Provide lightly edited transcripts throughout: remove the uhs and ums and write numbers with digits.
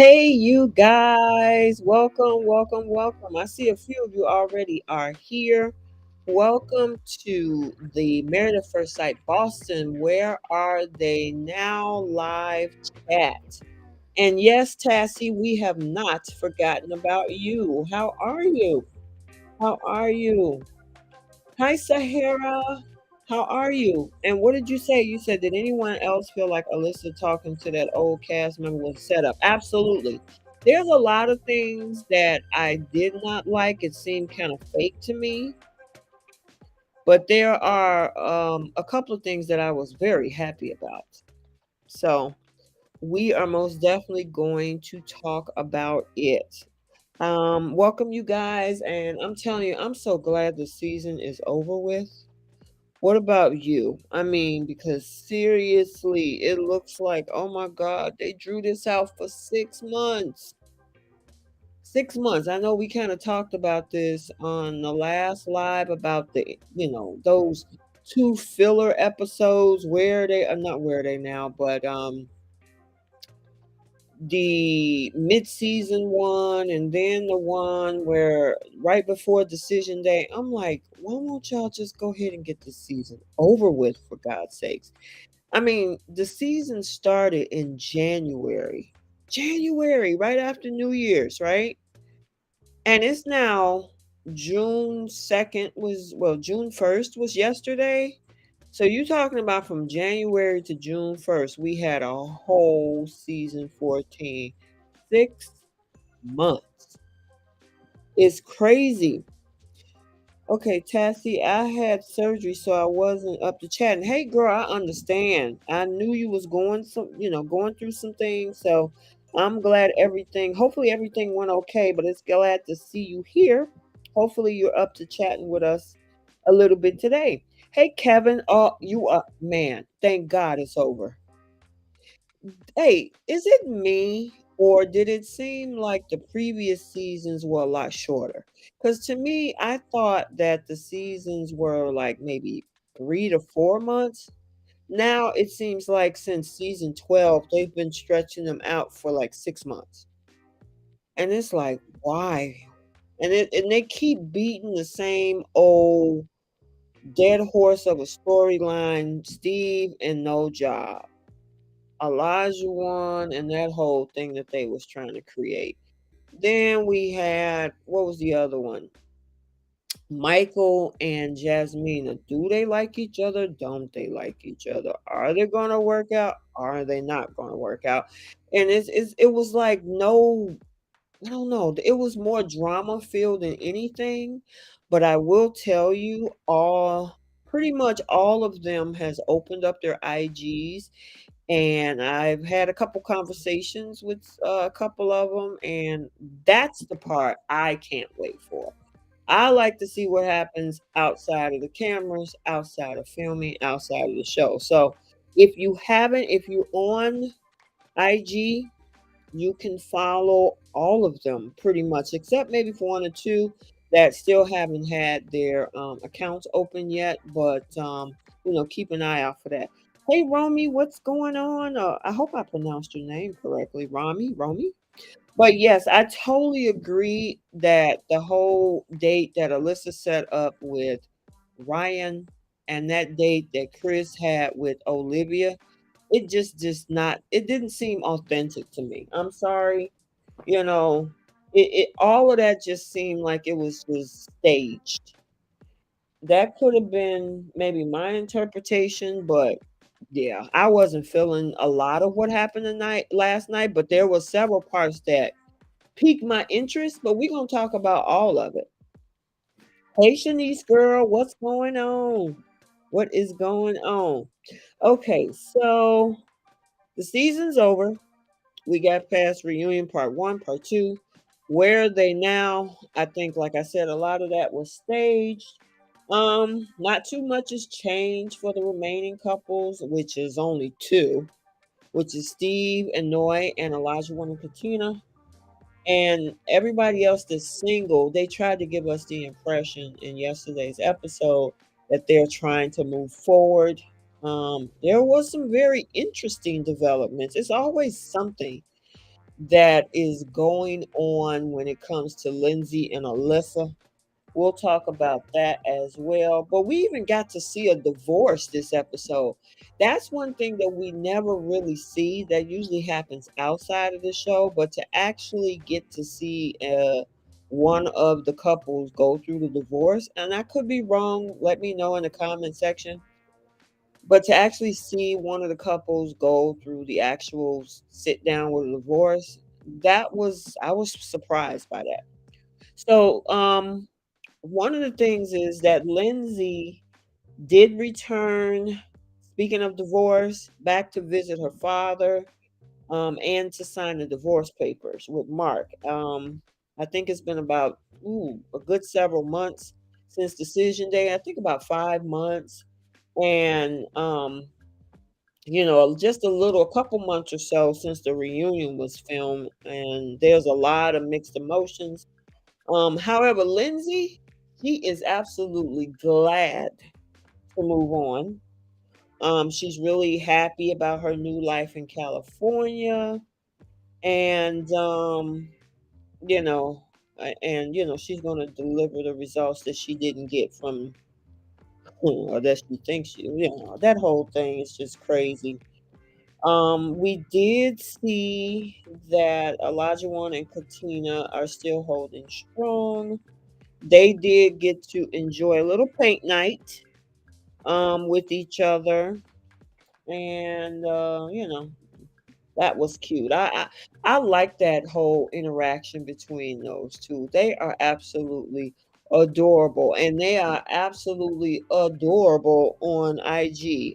Hey, you guys, welcome, welcome, welcome. I see a few of you already are here. Welcome to the Married at First Sight Boston. Where are they now? Live chat. And yes, Tassie, we have not forgotten about you. How are you? How are you? Hi, Sahara. How are you? And what did you say? You said, did anyone else feel like Alyssa talking to that old cast member was set up? Absolutely. There's a lot of things that I did not like. It seemed kind of fake to me. But there are a couple of things that I was very happy about. So we are most definitely going to talk about it. Welcome, you guys. And I'm telling you, I'm so glad the season is over with. What about you? I mean, because seriously, it looks like, oh my God, they drew this out for 6 months. 6 months. I know we kind of talked about this on the last live about those two filler episodes. Where they are not where are they now, but the mid-season one and then the one where right before decision day. I'm like, why won't y'all just go ahead and get this season over with, for God's sakes? I mean, the season started in January. January, right after New Year's, right? And it's now June 2nd June 1st was yesterday. So you talking about from January to June 1st, we had a whole season 14. 6 months. It's crazy. Okay, Tassie, I had surgery, so I wasn't up to chatting. Hey, girl, I understand. I knew you was going through some things. So I'm glad hopefully everything went okay. But it's glad to see you here. Hopefully you're up to chatting with us a little bit today. Hey, Kevin. Oh, you are man. Thank God it's over. Hey, is it me or did it seem like the previous seasons were a lot shorter? Because to me, I thought that the seasons were like maybe 3 to 4 months. Now it seems like since season 12, they've been stretching them out for like 6 months. And it's like, why? And they keep beating the same old dead horse of a storyline, Steve and no job. Elijah one and that whole thing that they was trying to create. Then we had what was the other one? Michael and Jasmina. Do they like each other? Don't they like each other? Are they gonna work out? Are they not gonna work out? And it was like no, I don't know. It was more drama filled than anything. But I will tell you, pretty much all of them has opened up their IGs, and I've had a couple conversations with a couple of them, and that's the part I can't wait for. I like to see what happens outside of the cameras, outside of filming, outside of the show. So if you're on IG, you can follow all of them pretty much, except maybe for one or two that still haven't had their accounts open yet. But keep an eye out for that. Hey, Romy, what's going on? I hope I pronounced your name correctly, Romy. But yes, I totally agree that the whole date that Alyssa set up with Ryan and that date that Chris had with Olivia, it just not it didn't seem authentic to me. I'm sorry. You know, it all of that just seemed like it was just staged. That could have been maybe my interpretation, but yeah, I wasn't feeling a lot of what happened tonight last night, but there were several parts that piqued my interest, but we're gonna talk about all of it. Hey Shanice girl, what's going on? What is going on? Okay, so the season's over. We got past reunion part one, part two. Where are they now? I think, like I said, a lot of that was staged. Not too much has changed for the remaining couples, which is only two, which is Steve and Noy and Elijah One and Katina. And everybody else that's single, they tried to give us the impression in yesterday's episode that they're trying to move forward. There was some very interesting developments. It's always something that is going on when it comes to Lindsay and Alyssa. We'll talk about that as well. But we even got to see a divorce this episode. That's one thing that we never really see. That usually happens outside of the show, but to actually get to see one of the couples go through the divorce, and I could be wrong, let me know in the comment section. But to actually see one of the couples go through the actual sit down with a divorce, I was surprised by that. So, one of the things is that Lindsay did return, speaking of divorce, back to visit her father, and to sign the divorce papers with Mark. I think it's been about a good several months since decision day. I think about 5 months, and just a couple months or so since the reunion was filmed, and there's a lot of mixed emotions. However, Lindsay, she is absolutely glad to move on. She's really happy about her new life in California, and you know, she's going to deliver the results that she didn't get from, or that she thinks that whole thing is just crazy. We did see that Elijah One and Katina are still holding strong. They did get to enjoy a little paint night with each other, and that was cute. I like that whole interaction between those two. They are absolutely adorable, and they are absolutely adorable on IG.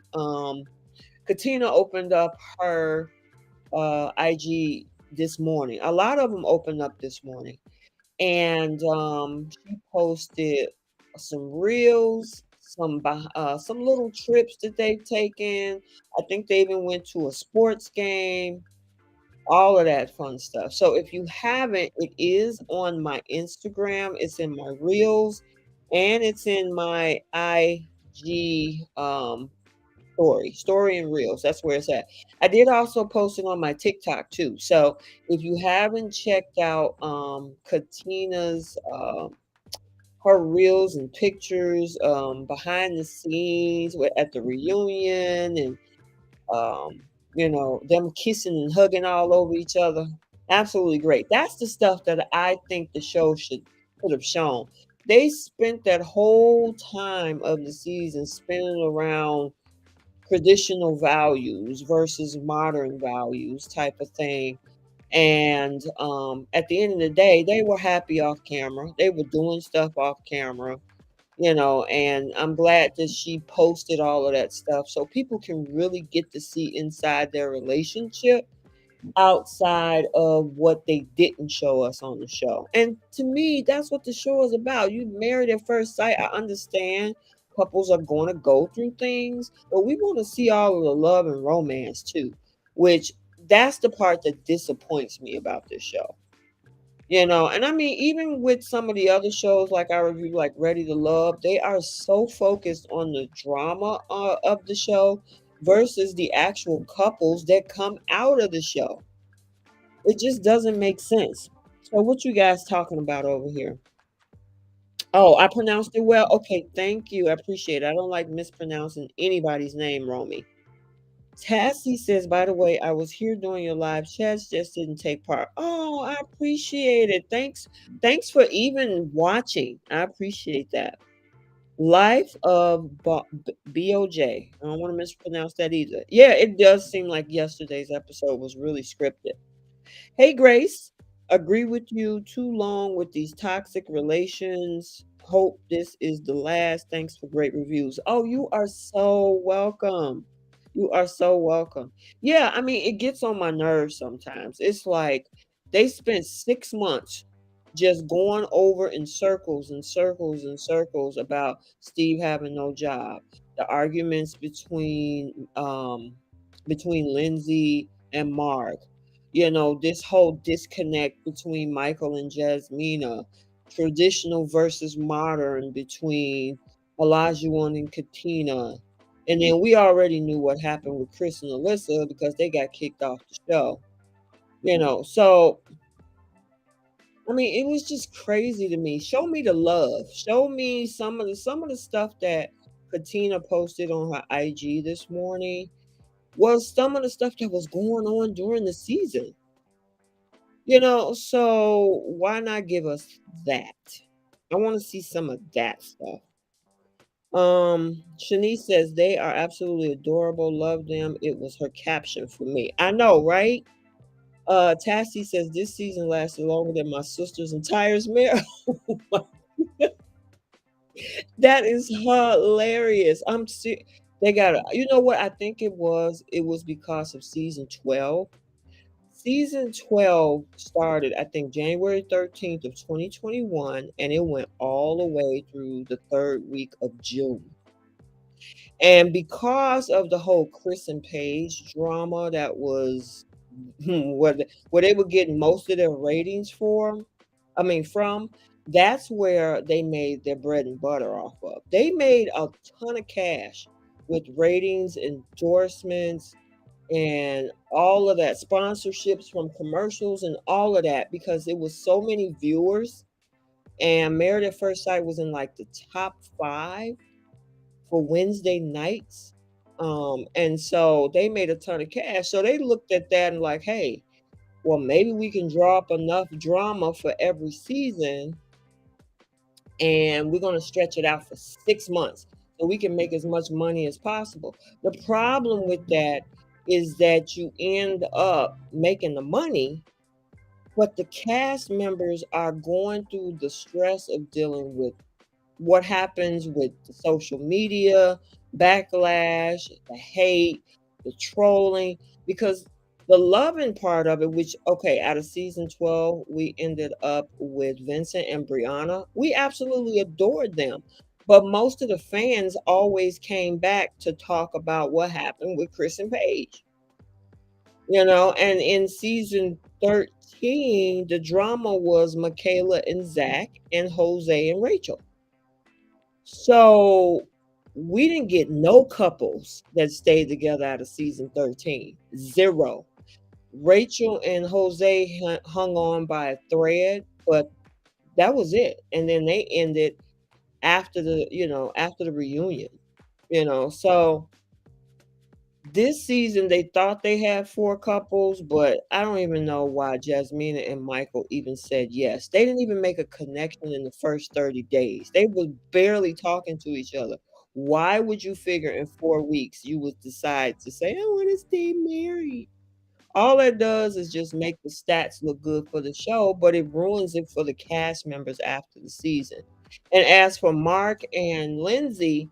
Katina opened up her IG this morning. A lot of them opened up this morning, and she posted some reels, some little trips that they've taken. I think they even went to a sports game, all of that fun stuff. So if you haven't, it is on my Instagram. It's in my reels, and it's in my IG story and reels. That's where it's at. I did also post it on my TikTok too. So if you haven't checked out Katina's her reels and pictures behind the scenes at the reunion, and um, them kissing and hugging all over each other. Absolutely great. That's the stuff that I think the show should have shown. They spent that whole time of the season spinning around traditional values versus modern values type of thing. And at the end of the day, they were happy off camera. They were doing stuff off camera, and I'm glad that she posted all of that stuff so people can really get to see inside their relationship outside of what they didn't show us on the show. And to me, that's what the show is about. You married at first sight. I understand couples are going to go through things, but we want to see all of the love and romance too, which that's the part that disappoints me about this show. And I mean, even with some of the other shows like I review, like Ready to Love, they are so focused on the drama of the show versus the actual couples that come out of the show. It just doesn't make sense. So what you guys talking about over here? Oh, I pronounced it well. Okay, thank you. I appreciate it. I don't like mispronouncing anybody's name, Romy. Tassie says, by the way, I was here during your live chats, just didn't take part. Oh, I appreciate it. Thanks for even watching. I appreciate that. Life of BOJ. I don't want to mispronounce that either. Yeah, it does seem like yesterday's episode was really scripted. Hey, Grace, agree with you. Too long with these toxic relations. Hope this is the last. Thanks for great reviews. Oh, you are so welcome. You are so welcome. Yeah, I mean, it gets on my nerves sometimes. It's like they spent 6 months just going over in circles and circles and circles about Steve having no job, the arguments between Lindsay and Mark, this whole disconnect between Michael and Jasmina, traditional versus modern between Olajuwon and Katina. And then we already knew what happened with Chris and Alyssa because they got kicked off the show. So I mean, it was just crazy to me. Show me the love. Show me some of the stuff that Katina posted on her IG this morning was some of the stuff that was going on during the season. So why not give us that? I want to see some of that stuff. Shanice says they are absolutely adorable. Love them. It was her caption for me. I know, right? Tassie says this season lasted longer than my sister's entire marriage. That is hilarious. They got you know what I think it was because of season 12. Season 12 started, I think, January 13th of 2021, and it went all the way through the third week of June. And because of the whole Chris and Paige drama that was where they were getting most of their ratings from, that's where they made their bread and butter off of. They made a ton of cash with ratings, endorsements, and all of that, sponsorships from commercials and all of that because it was so many viewers. And Married at First Sight was in like the top 5 for Wednesday nights. And so they made a ton of cash. So they looked at that and like, hey, well, maybe we can draw up enough drama for every season and we're going to stretch it out for 6 months so we can make as much money as possible. The problem with that is that you end up making the money, but the cast members are going through the stress of dealing with what happens with the social media backlash, the hate, the trolling, because the loving part of it, which, okay, out of season 12, we ended up with Vincent and Brianna. We absolutely adored them. But most of the fans always came back to talk about what happened with Chris and Paige. And in season 13, the drama was Michaela and Zach and Jose and Rachel. So we didn't get no couples that stayed together out of season 13. Zero. Rachel and Jose hung on by a thread, but that was it. And then they ended after the reunion. So this season they thought they had 4 couples, but I don't even know why Jasmina and Michael even said yes. They didn't even make a connection in the first 30 days. They were barely talking to each other. Why would you figure in 4 weeks you would decide to say, "I wanna stay married"? All it does is just make the stats look good for the show, but it ruins it for the cast members after the season. And as for Mark and Lindsay,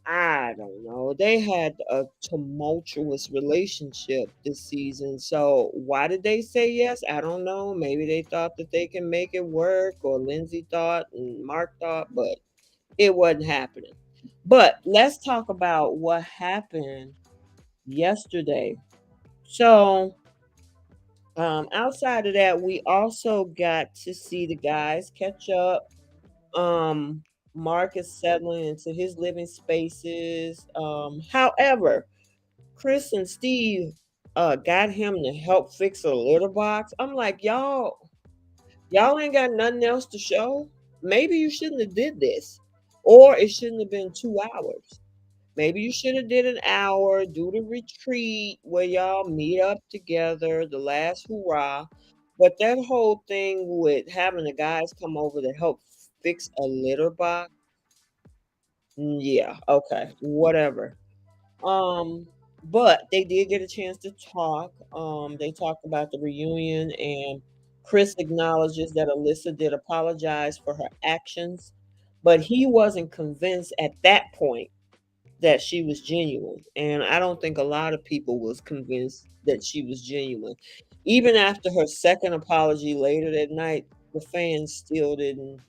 I don't know. They had a tumultuous relationship this season. So why did they say yes? I don't know. Maybe they thought that they can make it work, or Lindsay thought and Mark thought, but it wasn't happening. But let's talk about what happened yesterday. So, outside of that, we also got to see the guys catch up. Um, Mark is settling into his living spaces. However, Chris and Steve got him to help fix a litter box. I'm like, y'all ain't got nothing else to show. Maybe you shouldn't have did this, or it shouldn't have been 2 hours. Maybe you should have did an hour, do the retreat where y'all meet up together, the last hurrah. But that whole thing with having the guys come over to help fix a litter box, yeah, okay, whatever. Um, but they did get a chance to talk. They talked about the reunion, and Chris acknowledges that Alyssa did apologize for her actions, but he wasn't convinced at that point that she was genuine. And I don't think a lot of people was convinced that she was genuine. Even after her second apology later that night, the fans still didn't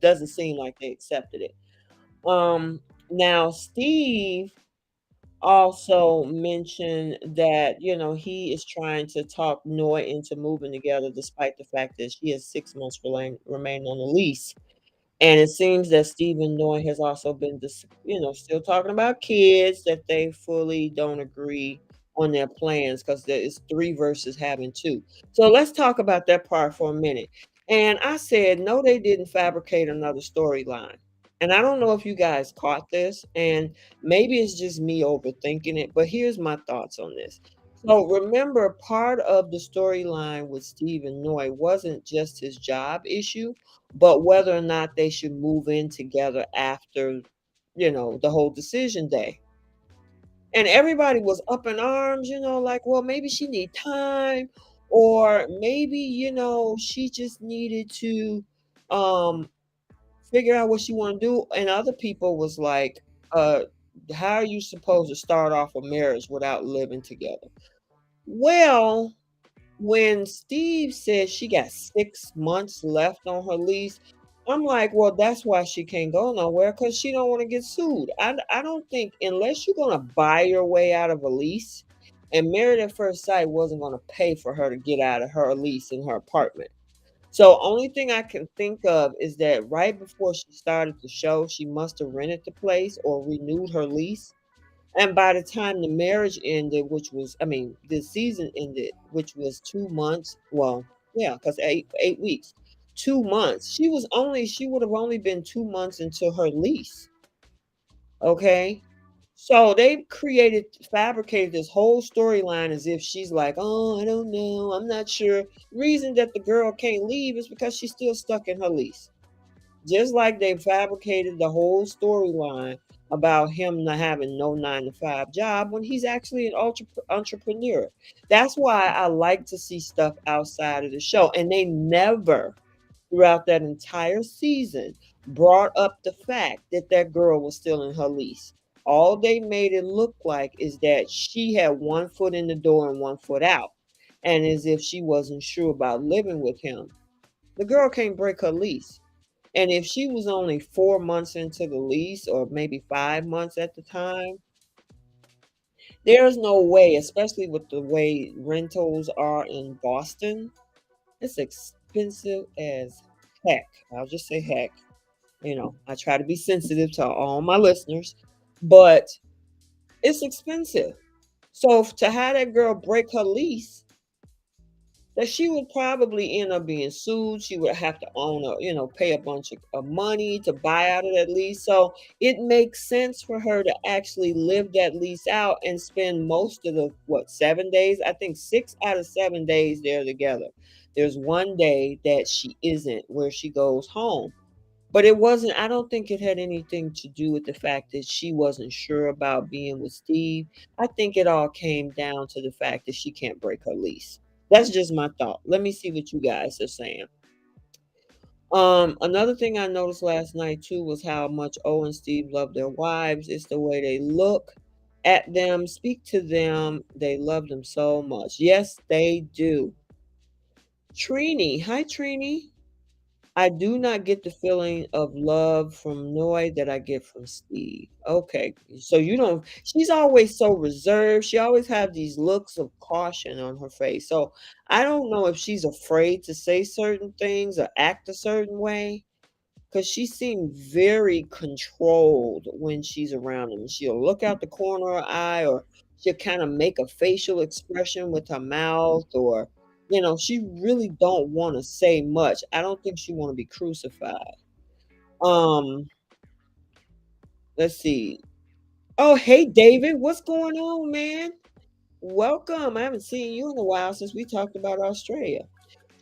doesn't seem like they accepted it. Now Steve also mentioned that, he is trying to talk Noy into moving together despite the fact that she has 6 months remain on the lease. And it seems that Stephen Noy has also been, still talking about kids, that they fully don't agree on their plans because there is 3 versus having 2. So let's talk about that part for a minute. And I said, "No, they didn't fabricate another storyline." And I don't know if you guys caught this, and maybe it's just me overthinking it, but here's my thoughts on this. So remember, part of the storyline with Steve and Noy wasn't just his job issue, but whether or not they should move in together after, the whole decision day. And everybody was up in arms, like, well, maybe she need time, or maybe, she just needed to um figure out what she want to do. And other people was like, uh, how are you supposed to start off a marriage without living together? Well, when Steve said she got 6 months left on her lease, I'm like, well, that's why she can't go nowhere because she don't want to get sued. I don't think unless you're gonna buy your way out of a lease, and Married at First Sight wasn't gonna pay for her to get out of her lease in her apartment. So only thing I can think of is that right before she started the show, she must have rented the place or renewed her lease. And by the time the marriage ended, I mean, the season ended, which was 2 months. Well, yeah, because 8 weeks, 2 months. She would have only been 2 months into her lease. Okay. So they fabricated this whole storyline as if she's like, oh, I don't know, I'm not sure. Reason that the girl can't leave is because she's still stuck in her lease. Just like they fabricated the whole storyline about him not having no 9 to 5 job when he's actually an entrepreneur. That's why I like to see stuff outside of the show. And they never, throughout that entire season, brought up the fact that that girl was still in her lease. All they made it look like is that she had one foot in the door and one foot out, and as if she wasn't sure about living with him. The girl can't break her lease. And if she was only 4 months into the lease or maybe 5 months at the time, there's no way, especially with the way rentals are in Boston, it's expensive as heck. I'll just say heck. I try to be sensitive to all my listeners, but it's expensive. So to have that girl break her lease, that she would probably end up being sued. She would have to pay a bunch of money to buy out of that lease. So it makes sense for her to actually live that lease out and spend most of the 7 days. I think 6 out of 7 days they're together. There's one day that she isn't, where she goes home. But it wasn't, I don't think it had anything to do with the fact that she wasn't sure about being with Steve. I think it all came down to the fact that she can't break her lease. That's just my thought. Let me see what you guys are saying. Another thing I noticed last night too was how much O and Steve love their wives. It's the way they look at them, speak to them. They love them so much. Yes, they do. Trini, hi Trini. I do not get the feeling of love from Noy that I get from Steve. Okay, so you don't. She's always so reserved. She always have these looks of caution on her face. So I don't know if she's afraid to say certain things or act a certain way, because she seemed very controlled when she's around him. She'll look out the corner of her eye, or she'll kind of make a facial expression with her mouth, or she really don't want to say much. I don't think she want to be crucified. Um, let's see. Oh, hey David, what's going on, man? Welcome. I haven't seen you in a while since we talked about Australia.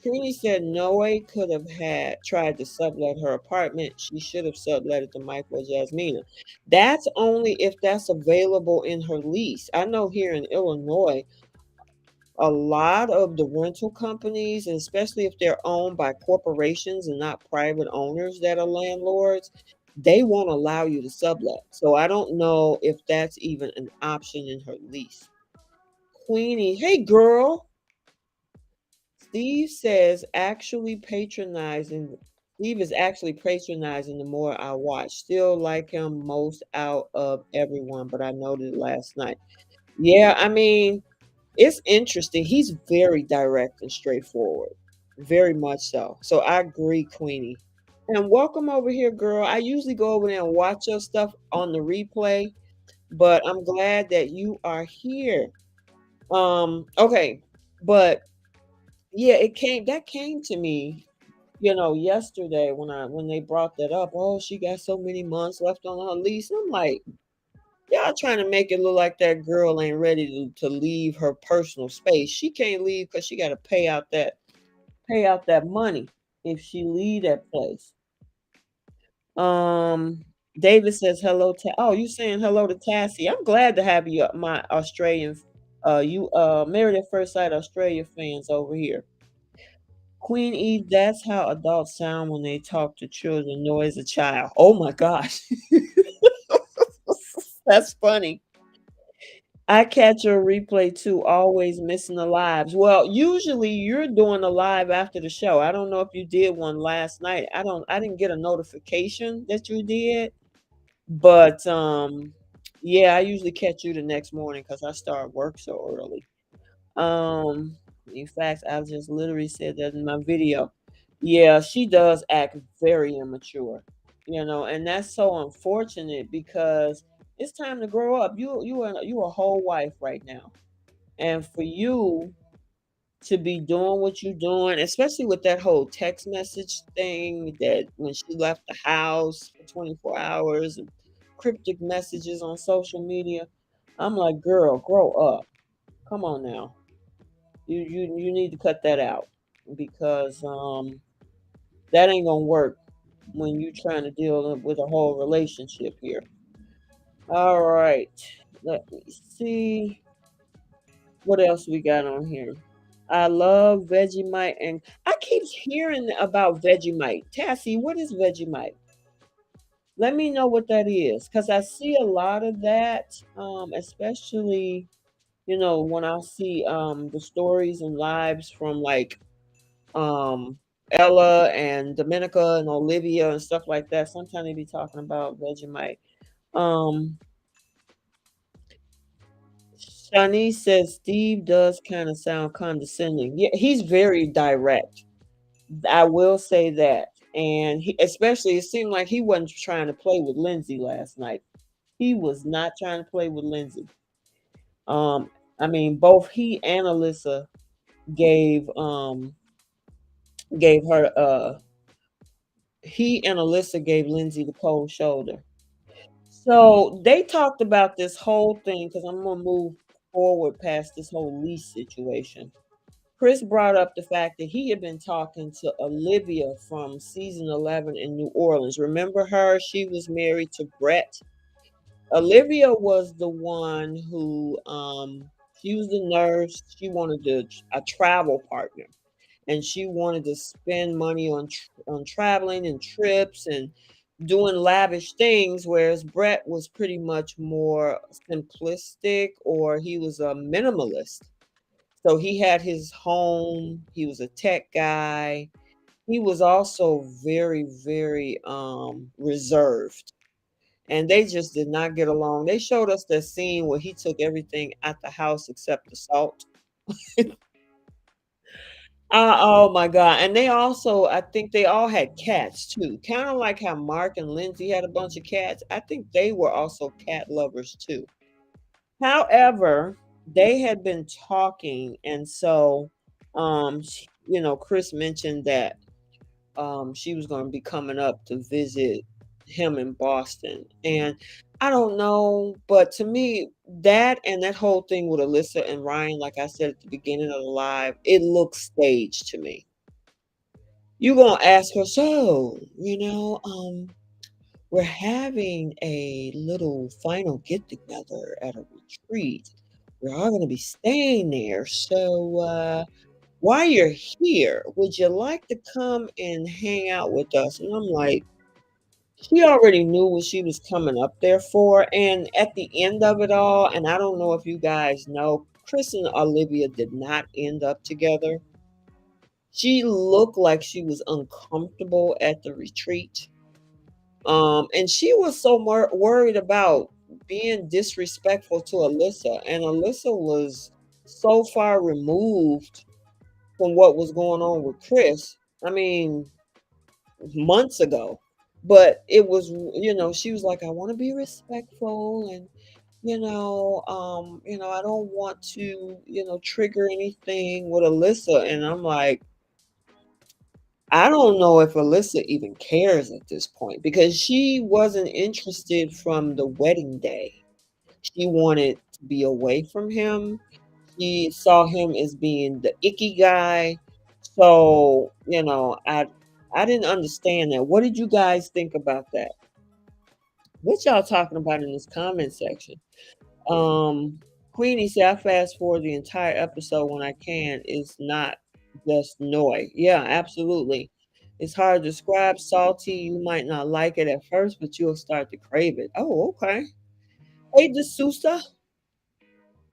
Trini said Noe could have had tried to sublet her apartment. She should have sublet it to Michael or Jasmina. That's only if that's available in her lease. I know here in Illinois, a lot of the rental companies, and especially if they're owned by corporations and not private owners that are landlords, they won't allow you to sublet. So I don't know if that's even an option in her lease. Queenie, hey girl. Steve says actually patronizing Steve is actually patronizing the more I watch. Still like him most out of everyone, but I noted it last night. Yeah, I mean, it's interesting. He's very direct and straightforward. Very much so. So I agree, Queenie. And welcome over here, girl. I usually go over there and watch your stuff on the replay, but I'm glad that you are here. Okay, but yeah, that came to me, yesterday when they brought that up. Oh, she got so many months left on her lease. I'm like, y'all trying to make it look like that girl ain't ready to leave her personal space. She can't leave because she got to pay out that money if she leave that place. Um, David says hello to. Oh, you saying hello to Tassie? I'm glad to have you, my Australian, you Married at First Sight Australia fans over here. Queen Eve, that's how adults sound when they talk to children. Noise a child. Oh my gosh, that's funny. I catch a replay too, always missing the lives. Well, usually you're doing a live after the show. I don't know if you did one last night. I didn't get a notification that you did, but yeah, I usually catch you the next morning because I start work so early. Um, in fact, I just literally said that in my video. Yeah, she does act very immature, and that's so unfortunate because it's time to grow up. You a whole wife right now, and for you to be doing what you're doing, especially with that whole text message thing that when she left the house for 24 hours and cryptic messages on social media, I'm like, girl, grow up. Come on now. You need to cut that out because that ain't gonna work when you trying to deal with a whole relationship here. All right, let me see what else we got on here. I love Vegemite, and I keep hearing about Vegemite. Tassie, what is Vegemite? Let me know what that is, because I see a lot of that, especially when I see the stories and lives from like um, Ella and Dominica and Olivia and stuff like that. Sometimes they be talking about Vegemite. Um, Shani says Steve does kind of sound condescending. Yeah, he's very direct. I will say that. And especially, it seemed like he wasn't trying to play with Lindsay last night. He was not trying to play with Lindsay. Um, I mean, both gave um gave her he and Alyssa gave Lindsay the cold shoulder. So they talked about this whole thing because I'm gonna move forward past this whole lease situation. Chris brought up the fact that he had been talking to Olivia from season 11 in New Orleans. Remember her? She was married to Brett. Olivia was the one who, she was the nurse. She wanted a travel partner, and she wanted to spend money on traveling and trips and doing lavish things, whereas Brett was pretty much more simplistic, or he was a minimalist. So he had his home, he was a tech guy. He was also very, very reserved. And they just did not get along. They showed us the scene where he took everything at the house except the salt. Oh my god, and they also I think they all had cats too, kinda like how Mark and Lindsay had a bunch of cats. I think they were also cat lovers too. However, they had been talking, and so, Chris mentioned that she was going to be coming up to visit him in Boston. And I don't know, but to me, that whole thing with Alyssa and Ryan, like I said at the beginning of the live, it looks staged to me. You're gonna ask her, so, we're having a little final get together at a retreat. We're all gonna be staying there. So while you're here, would you like to come and hang out with us? And I'm like, she already knew what she was coming up there for. And at the end of it all, and I don't know if you guys know, Chris and Olivia did not end up together. She looked like she was uncomfortable at the retreat. And she was so worried about being disrespectful to Alyssa. And Alyssa was so far removed from what was going on with Chris. I mean, months ago. But it was, she was like, I want to be respectful and, I don't want to, trigger anything with Alyssa. And I'm like, I don't know if Alyssa even cares at this point because she wasn't interested from the wedding day. She wanted to be away from him. She saw him as being the icky guy. So, I didn't understand that. What did you guys think about that? What y'all talking about in this comment section? Um, Queenie said, I fast forward the entire episode when I can. It's not just noise. Yeah, absolutely. It's hard to describe. Salty. You might not like it at first, but you'll start to crave it. Oh, okay. Hey, D'Souza.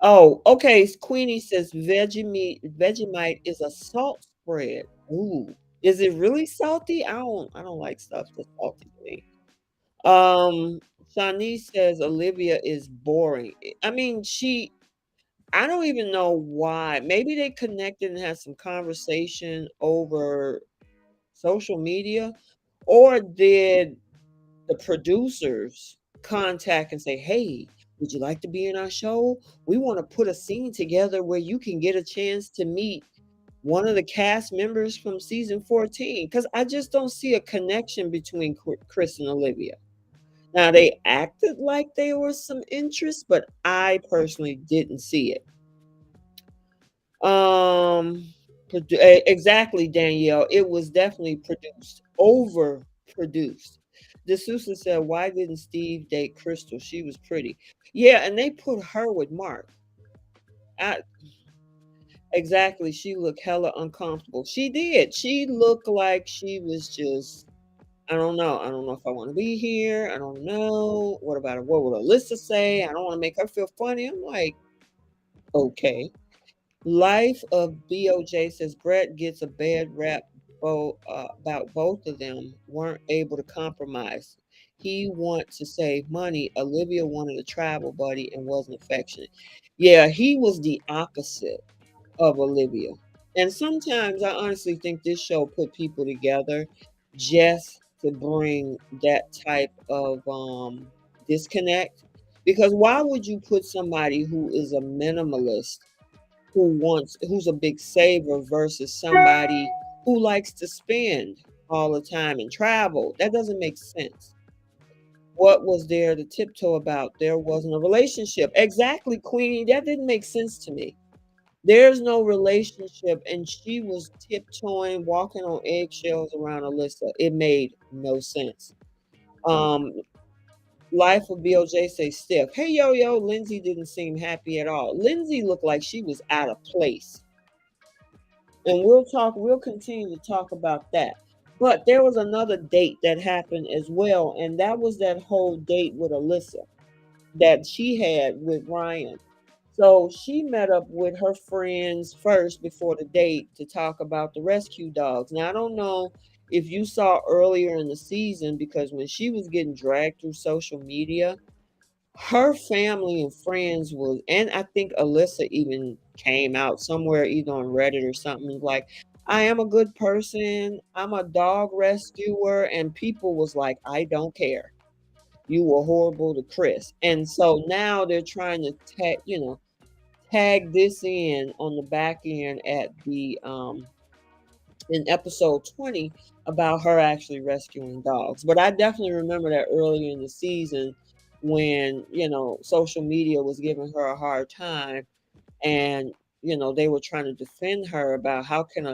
Oh, okay. Queenie says Vegemite is a salt spread. Ooh. Is it really salty? I don't like stuff that's salty to me. Um, Shanice says Olivia is boring. I mean, I don't even know why. Maybe they connected and had some conversation over social media, or did the producers contact and say, "Hey, would you like to be in our show? We want to put a scene together where you can get a chance to meet one of the cast members from season 14." Because I just don't see a connection between Chris and Olivia. Now, they acted like there was some interest, but I personally didn't see it. Exactly, Danielle. It was definitely overproduced. D'Souza said, "Why didn't Steve date Crystal? She was pretty." Yeah, and they put her with Mark. I, exactly. She looked hella uncomfortable. She did. She looked like she was just, I don't know. I don't know if I want to be here. I don't know. What about it? What would Alyssa say? I don't want to make her feel funny. I'm like, okay. Life of BOJ says Brett gets a bad rap about both of them weren't able to compromise. He wanted to save money. Olivia wanted a travel buddy and wasn't affectionate. Yeah, he was the opposite of Olivia. And sometimes I honestly think this show put people together just to bring that type of disconnect. Because why would you put somebody who is a minimalist, who's a big saver, versus somebody who likes to spend all the time and travel? That doesn't make sense. What was there to tiptoe about? There wasn't a relationship. Exactly, Queenie. That didn't make sense to me. There's no relationship, and she was tiptoeing, walking on eggshells around Alyssa. It made no sense. Um, Life of BOJ say stiff. Hey yo yo, Lindsay didn't seem happy at all. Lindsay looked like she was out of place. And we'll continue to talk about that. But there was another date that happened as well, and that was that whole date with Alyssa that she had with Ryan. So she met up with her friends first before the date to talk about the rescue dogs. Now, I don't know if you saw earlier in the season, because when she was getting dragged through social media, her family and friends was, and I think Alyssa even came out somewhere either on Reddit or something, like, I am a good person. I'm a dog rescuer. And people was like, I don't care. You were horrible to Chris. And so now they're trying to tag this in on the back end at the in episode 20 about her actually rescuing dogs. But I definitely remember that earlier in the season when, social media was giving her a hard time, and they were trying to defend her about how can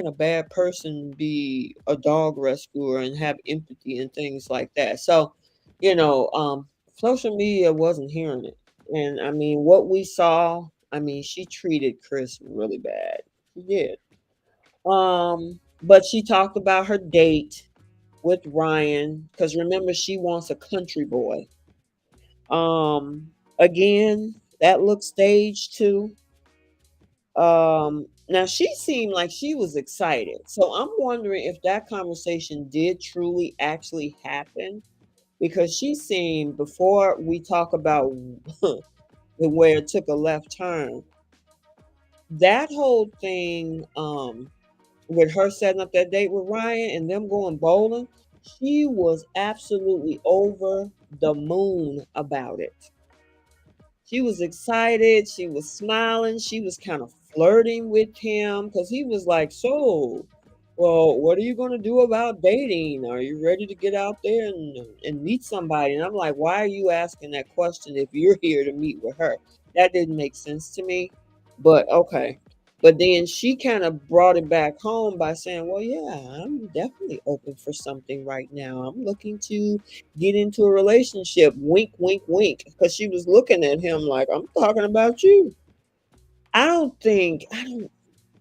a bad person be a dog rescuer and have empathy and things like that. So, you know, um social media wasn't hearing it. And I mean, what we saw, I mean, she treated Chris really bad. She did. But she talked about her date with Ryan, because remember, she wants a country boy. Again, that looked staged too. Now she seemed like she was excited. So I'm wondering if that conversation did truly actually happen, because she seemed, before we talk about where it took a left turn, that whole thing, with her setting up that date with Ryan and them going bowling, She was absolutely over the moon about it. She was excited, she was smiling, she was kind of flirting with him because he was like, "So, well, what are you gonna do about dating? Are you ready to get out there and meet somebody?" And I'm like, "Why are you asking that question if you're here to meet with her?" That didn't make sense to me, but okay. But then she kind of brought it back home by saying, "Well, yeah, I'm definitely open for something right now. I'm looking to get into a relationship, wink, wink, wink," because she was looking at him like, "I'm talking about you." I don't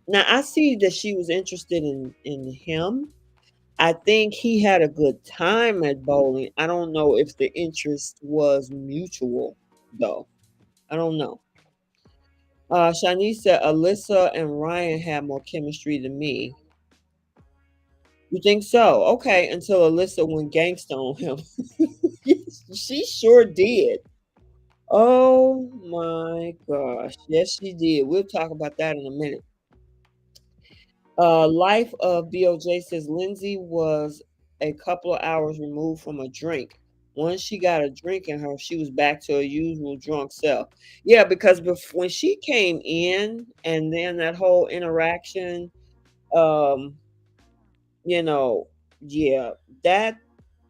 now I see that she was interested in him. I think he had a good time at bowling. I don't know if the interest was mutual though. I don't know. Shanice said Alyssa and Ryan had more chemistry than me. You think so? Okay, until Alyssa went gangsta on him. She sure did. Oh my gosh. Yes, she did. We'll talk about that in a minute. Life of BOJ says Lindsay was a couple of hours removed from a drink. Once she got a drink in her, she was back to her usual drunk self. Yeah, because when she came in and then that whole interaction, um, you know, yeah, that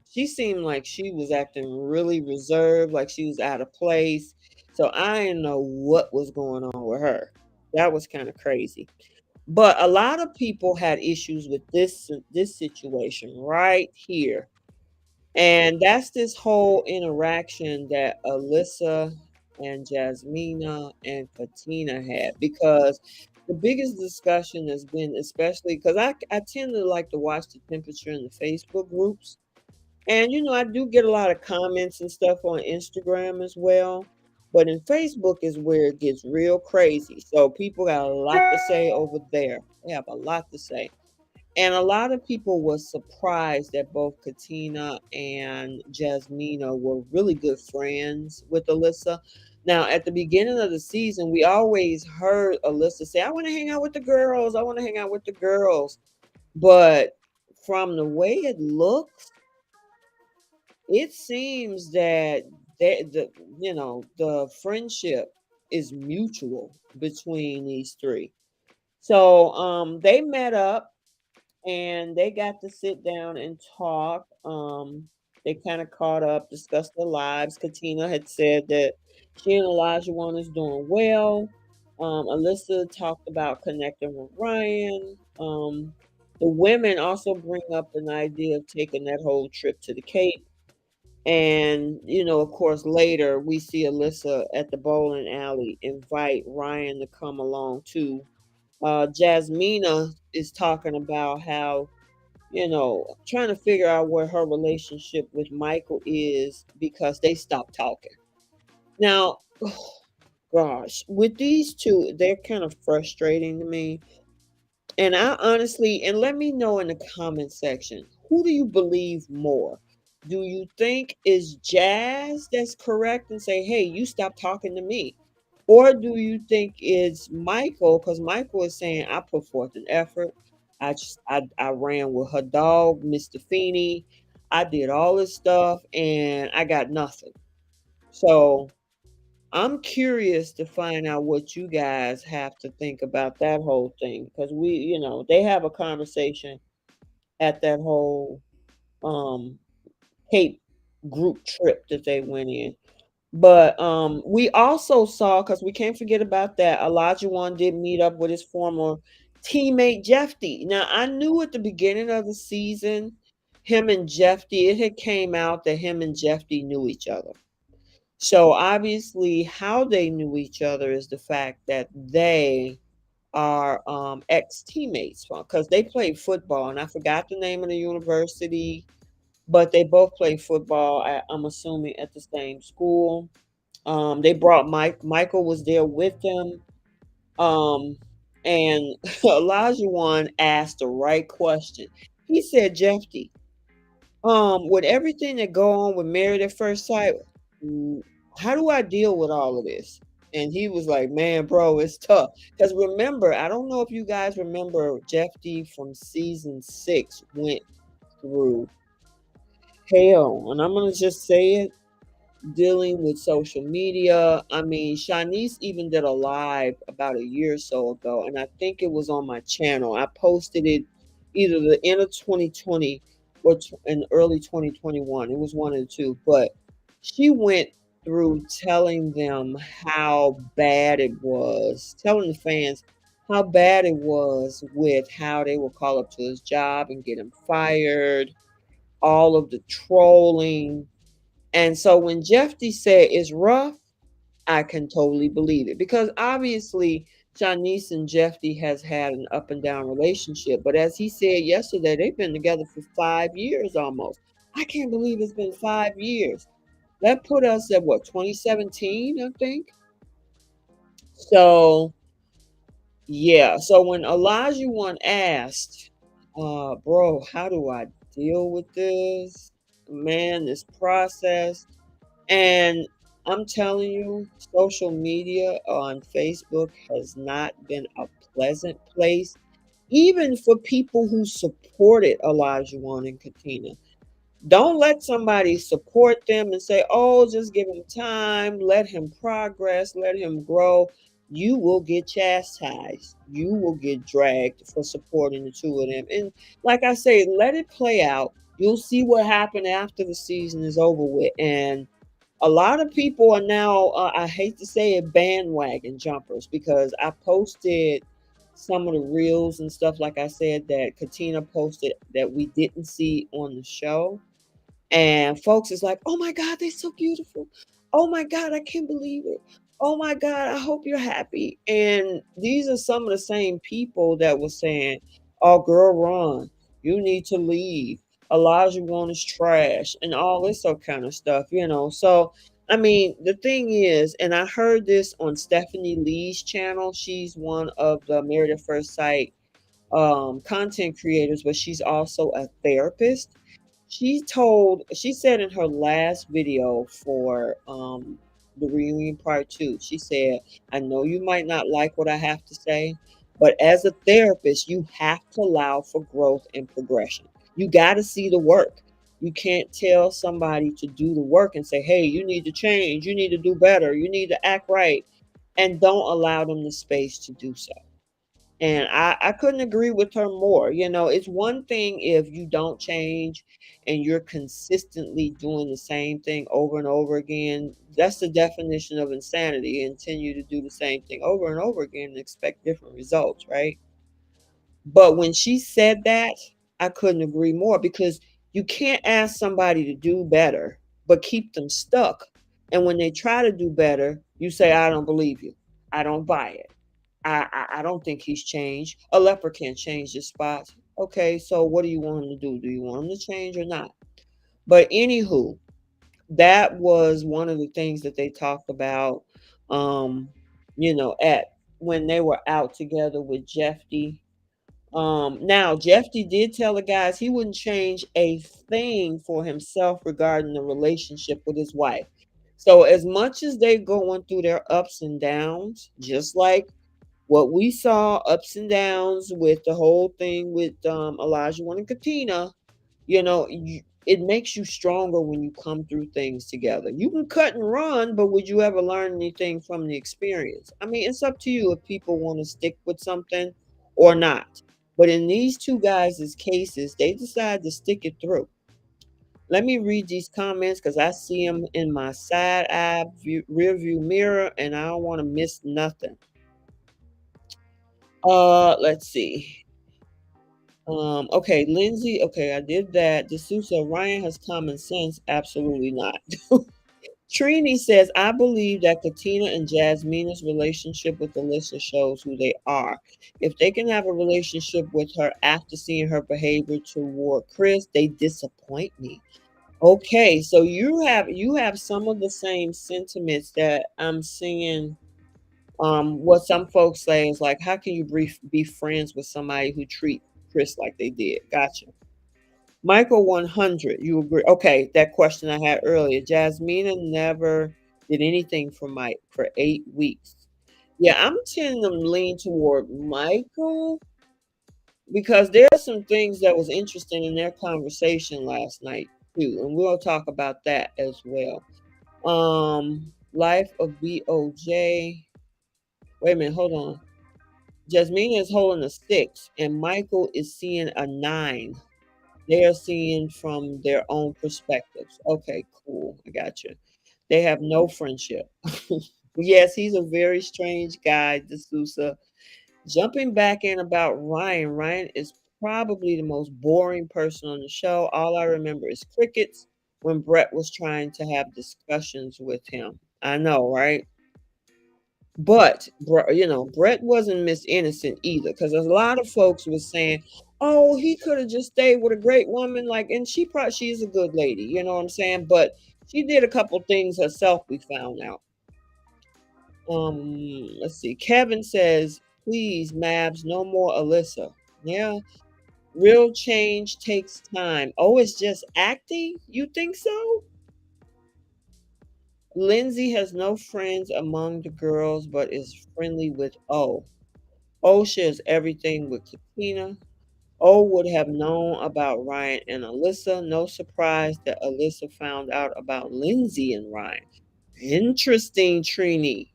she seemed like she was acting really reserved, like she was out of place. So I didn't know what was going on with her. That was kind of crazy. But a lot of people had issues with this situation right here. And that's this whole interaction that Alyssa and Jasmina and Katina had because the biggest discussion has been, especially because I tend to like to watch the temperature in the Facebook groups, and, I do get a lot of comments and stuff on Instagram as well, but in Facebook is where it gets real crazy. So people got a lot to say over there. They have a lot to say. And a lot of people were surprised that both Katina and Jasmina were really good friends with Alyssa. Now, at the beginning of the season, we always heard Alyssa say, "I want to hang out with the girls. I want to hang out with the girls." But from the way it looks, it seems that the friendship is mutual between these three. So they met up and they got to sit down and talk. They kind of caught up, discussed their lives. Katina had said that she and Elijah one is doing well. Alyssa talked about connecting with Ryan. The women also bring up an idea of taking that whole trip to the Cape. And, of course, later we see Alyssa at the bowling alley invite Ryan to come along too. Jasmina is talking about how, trying to figure out where her relationship with Michael is because they stopped talking. Now, gosh, with these two, they're kind of frustrating to me. And I honestly, and let me know in the comment section, who do you believe more? Do you think is Jazz that's correct and say, "Hey, you stop talking to me"? Or do you think it's Michael? Because Michael is saying, "I put forth an effort. I ran with her dog, Mr. Feeney. I did all this stuff and I got nothing." So I'm curious to find out what you guys have to think about that whole thing because they have a conversation at that whole um Cape group trip that they went in. But we also saw because we can't forget about that. Elijah one did meet up with his former teammate Jeffy. Now I knew at the beginning of the season, him and Jeffy, it had came out that him and Jeffy knew each other. So obviously, how they knew each other is the fact that they are ex teammates because they played football, and I forgot the name of the university, but they both played football. I'm assuming at the same school. They brought Michael was there with them, um, and Elijah one asked the right question. He said, "Jeffy, with everything that go on with Married at First Sight, mm, how do I deal with all of this?" And he was like, "Man, bro, it's tough." Because remember, I don't know if you guys remember Jeff D from season 6 went through. hell, and I'm gonna just say it, dealing with social media. I mean, Shanice even did a live about a year or so ago, and I think it was on my channel. I posted it either the end of 2020 or in early 2021. It was one of the two. But she went through telling them how bad it was, telling the fans how bad it was with how they would call up to his job and get him fired, all of the trolling. And so when Jeffy said it's rough, I can totally believe it because obviously Janice and Jeffy has had an up and down relationship. But as he said yesterday, they've been together for 5 years almost. I can't believe it's been 5 years. That put us at what, 2017, I think? So yeah. So when Elijah one asked, bro, how do I deal with this? Man, this process. And I'm telling you, social media on Facebook has not been a pleasant place, even for people who supported Elijah Wan and Katina. Don't let somebody support them and say, oh, just give him time, let him progress, let him grow. You will get chastised. You will get dragged for supporting the two of them. And like I say, let it play out. You'll see what happened after the season is over with. And a lot of people are now, I hate to say it, bandwagon jumpers because I posted some of the reels and stuff, like I said, that Katina posted that we didn't see on the show. And folks is like, oh my God, they're so beautiful. Oh my God, I can't believe it. Oh my God, I hope you're happy. And these are some of the same people that were saying, oh, girl, Ron, you need to leave. Elijah One is trash and all this sort kind of stuff. So, I mean, the thing is, and I heard this on Stephanie Lee's channel. She's one of the Married at First Sight content creators, but she's also a therapist. She said in her last video for the reunion part two, she said, I know you might not like what I have to say, but as a therapist, you have to allow for growth and progression. You got to see the work. You can't tell somebody to do the work and say, hey, you need to change, you need to do better, you need to act right, and don't allow them the space to do so. And I couldn't agree with her more. It's one thing if you don't change and you're consistently doing the same thing over and over again. That's the definition of insanity. Continue to do the same thing over and over again and expect different results, right? But when she said that, I couldn't agree more because you can't ask somebody to do better, but keep them stuck. And when they try to do better, you say, I don't believe you. I don't buy it. I don't think he's changed. A leper can't change his spots. Okay, so what do you want him to do? Do you want him to change or not? But anywho, that was one of the things that they talked about. Um, at when they were out together with Jeffy. Now Jeffy did tell the guys he wouldn't change a thing for himself regarding the relationship with his wife. So as much as they're going through their ups and downs, just like what we saw ups and downs with the whole thing with Elijah One and Katina, it makes you stronger when you come through things together. You can cut and run, but would you ever learn anything from the experience? I mean, it's up to you if people want to stick with something or not. But in these two guys' cases, they decided to stick it through. Let me read these comments because I see them in my side eye rear view mirror and I don't want to miss nothing. Let's see. Okay, Lindsay. Okay, I did that. D'Souza, Ryan has common sense. Absolutely not. Trini says, I believe that Katina and Jasmina's relationship with Alyssa shows who they are. If they can have a relationship with her after seeing her behavior toward Chris, they disappoint me. Okay, so you have some of the same sentiments that I'm seeing. What some folks say is like, how can you be friends with somebody who treat Chris like they did? Gotcha. Michael 100, you agree? Okay, that question I had earlier. Jasmina never did anything for Mike for 8 weeks. Yeah, I'm tending to lean toward Michael because there are some things that was interesting in their conversation last night. too, and we'll talk about that as well. Life of BOJ. Wait a minute, hold on. Jasmina is holding a 6, and Michael is seeing a 9. They are seeing from their own perspectives. Okay, cool. I got you. They have no friendship. Yes, he's a very strange guy, D'Souza. Jumping back in about Ryan. Ryan is probably the most boring person on the show. All I remember is crickets when Brett was trying to have discussions with him. I know, right? But Brett wasn't Miss Innocent either, because a lot of folks was saying, "Oh, he could have just stayed with a great woman," like, and she's a good lady, you know what I'm saying? But she did a couple things herself. We found out. Let's see. Kevin says, "Please, Mabs, no more Alyssa." Yeah, real change takes time. Oh, it's just acting? You think so? Lindsay has no friends among the girls, but is friendly with O. O shares everything with Katina. O would have known about Ryan and Alyssa. No surprise that Alyssa found out about Lindsay and Ryan. Interesting, Trini.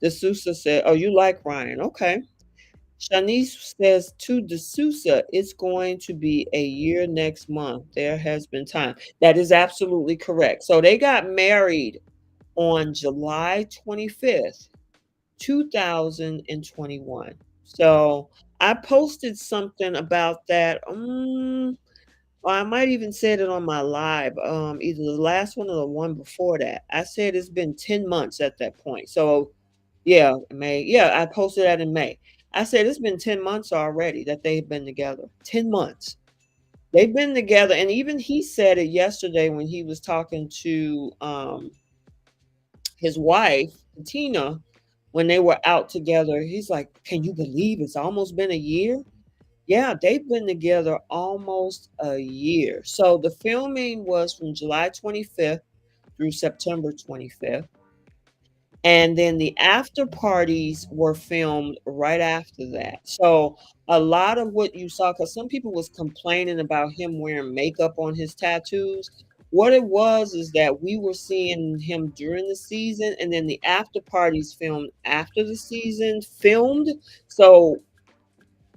D'Souza said, "Oh, you like Ryan. Okay." Shanice says to D'Souza, "It's going to be a year next month. There has been time." That is absolutely correct. So they got married on July 25th, 2021. So I posted something about that. Or I might even said it on my live, either the last one or the one before that. I said it's been 10 months at that point. So yeah, May. Yeah, I posted that in May. I said it's been 10 months already that they've been together. 10 months. They've been together. And even he said it yesterday when he was talking to his wife, Tina, when they were out together. He's like, "Can you believe it's almost been a year?" Yeah, they've been together almost a year. So the filming was from July 25th through September 25th. And then the after parties were filmed right after that. So a lot of what you saw, because some people was complaining about him wearing makeup on his tattoos. What it was is that we were seeing him during the season, and then the after parties filmed after the season filmed. So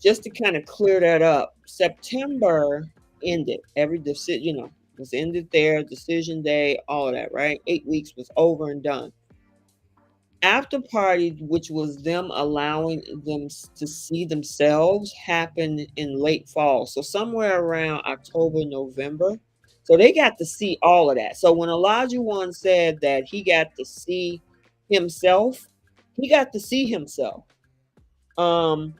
just to kind of clear that up, September ended. Every decision, was ended there, decision day, all of that, right? 8 weeks was over and done. After party, which was them allowing to see themselves, happened in late fall. So somewhere around October, November. So they got to see all of that. So when Elijah One said that he got to see himself, he got to see himself. Um,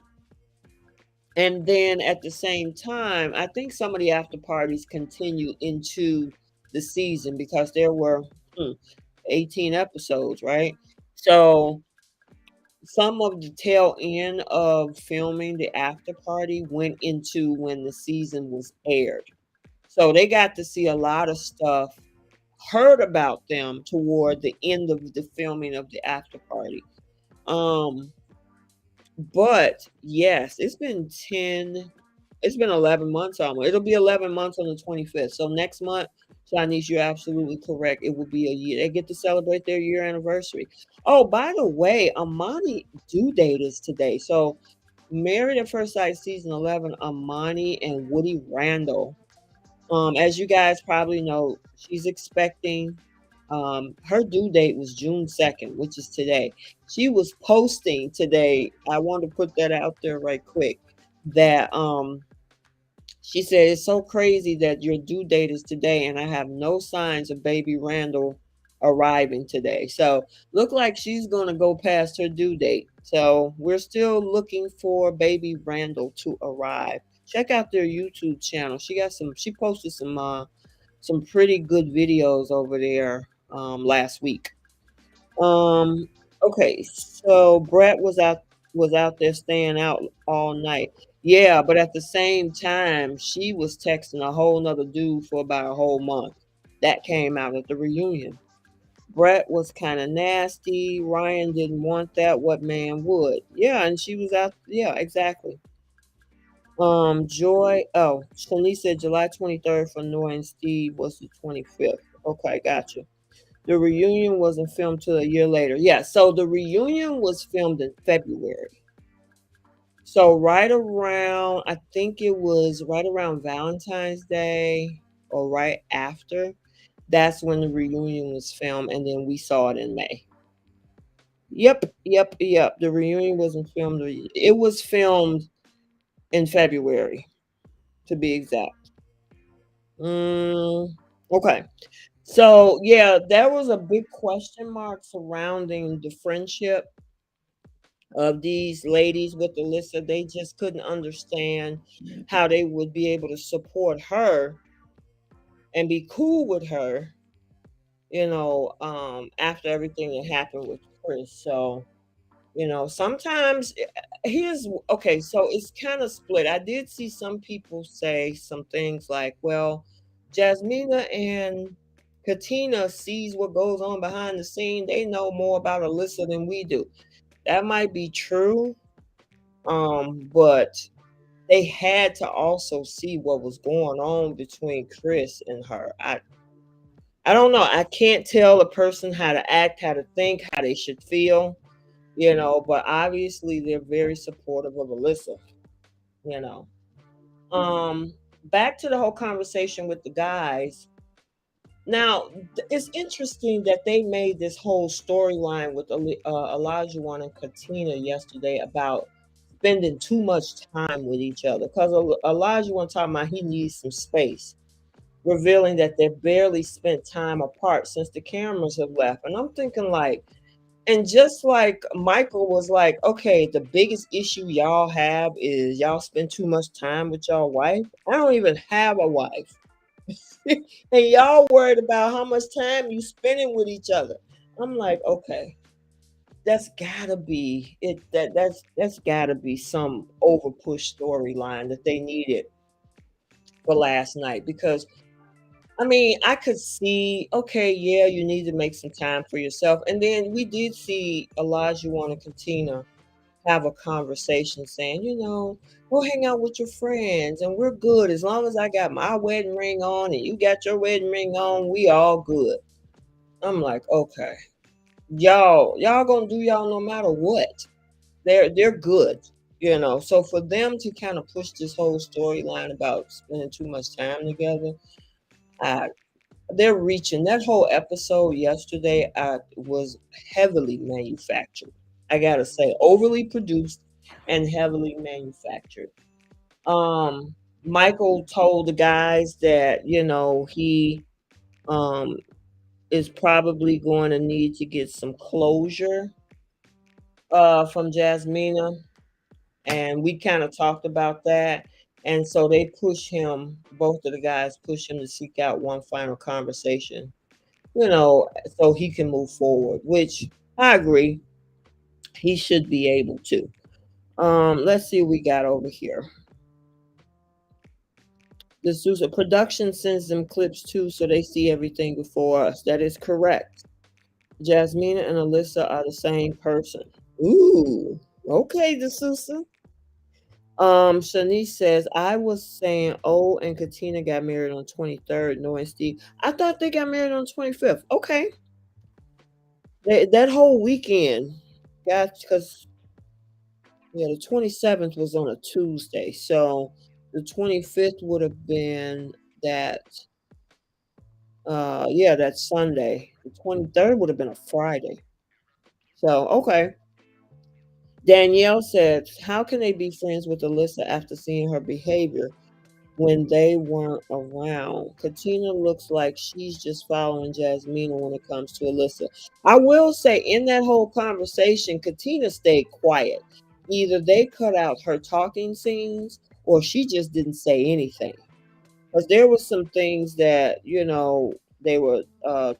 and then at the same time, I think some of the after parties continued into the season because there were 18 episodes, right? So some of the tail end of filming the after party went into when the season was aired. So they got to see a lot of stuff, heard about them toward the end of the filming of the after party. Um, but yes, it's been 11 months almost. It'll be 11 months on the 25th. So next month, Chinese, you're absolutely correct. It will be a year. They get to celebrate their year anniversary. Oh, by the way, Amani due date is today. So Married at First Sight season 11, Amani and Woody Randall. As you guys probably know, she's expecting. Her due date was June 2nd, which is today. She was posting today. I want to put that out there right quick. That she said it's so crazy that your due date is today, and I have no signs of baby Randall arriving today. So look like she's gonna go past her due date. So we're still looking for baby Randall to arrive. Check out their YouTube channel. She posted some pretty good videos over there last week. Um okay, so Brett was out there staying out all night. Yeah, but at the same time, she was texting a whole nother dude for about a whole month. That came out at the reunion. Brett was kind of nasty. Ryan didn't want that. What man would? Yeah, and she was out. Yeah, exactly. Joy. Oh, Shanice said July 23rd for Noah and Steve was the 25th. Okay, gotcha. The reunion wasn't filmed till a year later. Yeah, so the reunion was filmed in February. So right around, I think it was right around Valentine's Day or right after. That's when the reunion was filmed, and then we saw it in May. Yep, yep, yep. The reunion wasn't filmed. It was filmed in February, to be exact. Mm, okay. So yeah, there was a big question mark surrounding the friendship of these ladies with Alyssa. They just couldn't understand how they would be able to support her and be cool with her, after everything that happened with Chris. So, sometimes here's okay, so it's kind of split. I did see some people say some things like, well, Jasmina and Katina sees what goes on behind the scene. They know more about Alyssa than we do. That might be true, but they had to also see what was going on between Chris and her. I don't know. I can't tell a person how to act, how to think, how they should feel, but obviously they're very supportive of Alyssa, you know. Back to the whole conversation with the guys. Now, it's interesting that they made this whole storyline with Olajuwon and Katina yesterday about spending too much time with each other because Olajuwon talking about he needs some space, revealing that they barely spent time apart since the cameras have left. And I'm thinking like, and just like Michael was like, okay, the biggest issue y'all have is y'all spend too much time with y'all wife. I don't even have a wife. And y'all worried about how much time you spending with each other. I'm like, okay, that's gotta be it. That's gotta be some over push storyline that they needed for last night because I mean, I could see, okay, yeah, you need to make some time for yourself. And then we did see Olajuwon and Katina have a conversation saying, go hang out with your friends and we're good. As long as I got my wedding ring on and you got your wedding ring on, we all good. I'm like, okay, y'all gonna do y'all no matter what. They're good, So for them to kind of push this whole storyline about spending too much time together, I they're reaching that whole episode yesterday. Was heavily manufactured. I gotta say, overly produced and heavily manufactured. Michael told the guys that he um is probably going to need to get some closure from Jasmina, and we kind of talked about that. And so they push him. Both of the guys push him to seek out one final conversation so he can move forward, which I agree he should be able to. Let's see what we got over here. The Sousa production sends them clips too, so they see everything before us. That is correct. Jasmina and Alyssa are the same person. Ooh, okay, the Sousa. Shanice says, I was saying, and Katina got married on 23rd, knowing Steve. I thought they got married on 25th. Okay. That whole weekend, because yeah, the 27th was on a Tuesday. So the 25th would have been that that Sunday. The 23rd would have been a Friday. So okay. Danielle said, how can they be friends with Alyssa after seeing her behavior when they weren't around? Katina looks like she's just following Jasmina when it comes to Alyssa. I will say in that whole conversation, Katina stayed quiet. Either they cut out her talking scenes or she just didn't say anything. Because there were some things that, they were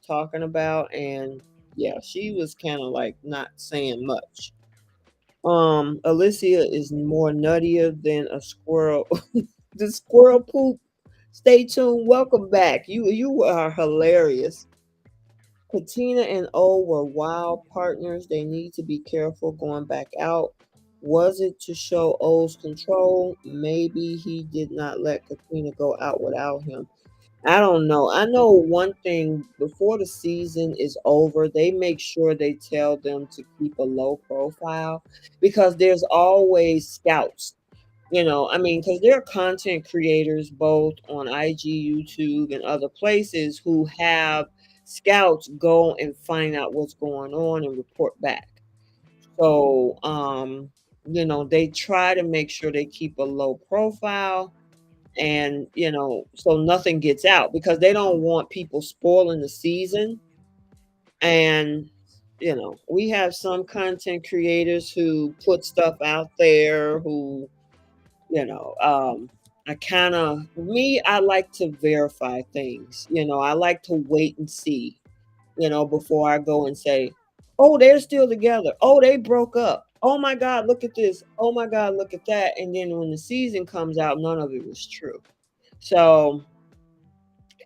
talking about, and yeah, she was kind of like not saying much. Alicia is more nuttier than a squirrel. The squirrel poop. Stay tuned. Welcome back. You are hilarious. Katina and O were wild partners. They need to be careful going back out. Was it to show O's control? Maybe he did not let Katrina go out without him. I don't know. I know one thing, before the season is over, they make sure they tell them to keep a low profile because there's always scouts. I mean, because there are content creators both on IG, YouTube, and other places who have scouts go and find out what's going on and report back. So, they try to make sure they keep a low profile and, so nothing gets out because they don't want people spoiling the season. And, we have some content creators who put stuff out there who, I kind of, me, I like to verify things. I like to wait and see, before I go and say, "Oh, they're still together. Oh, they broke up. Oh my God, look at this. Oh my God, look at that." And then when the season comes out, none of it was true. So,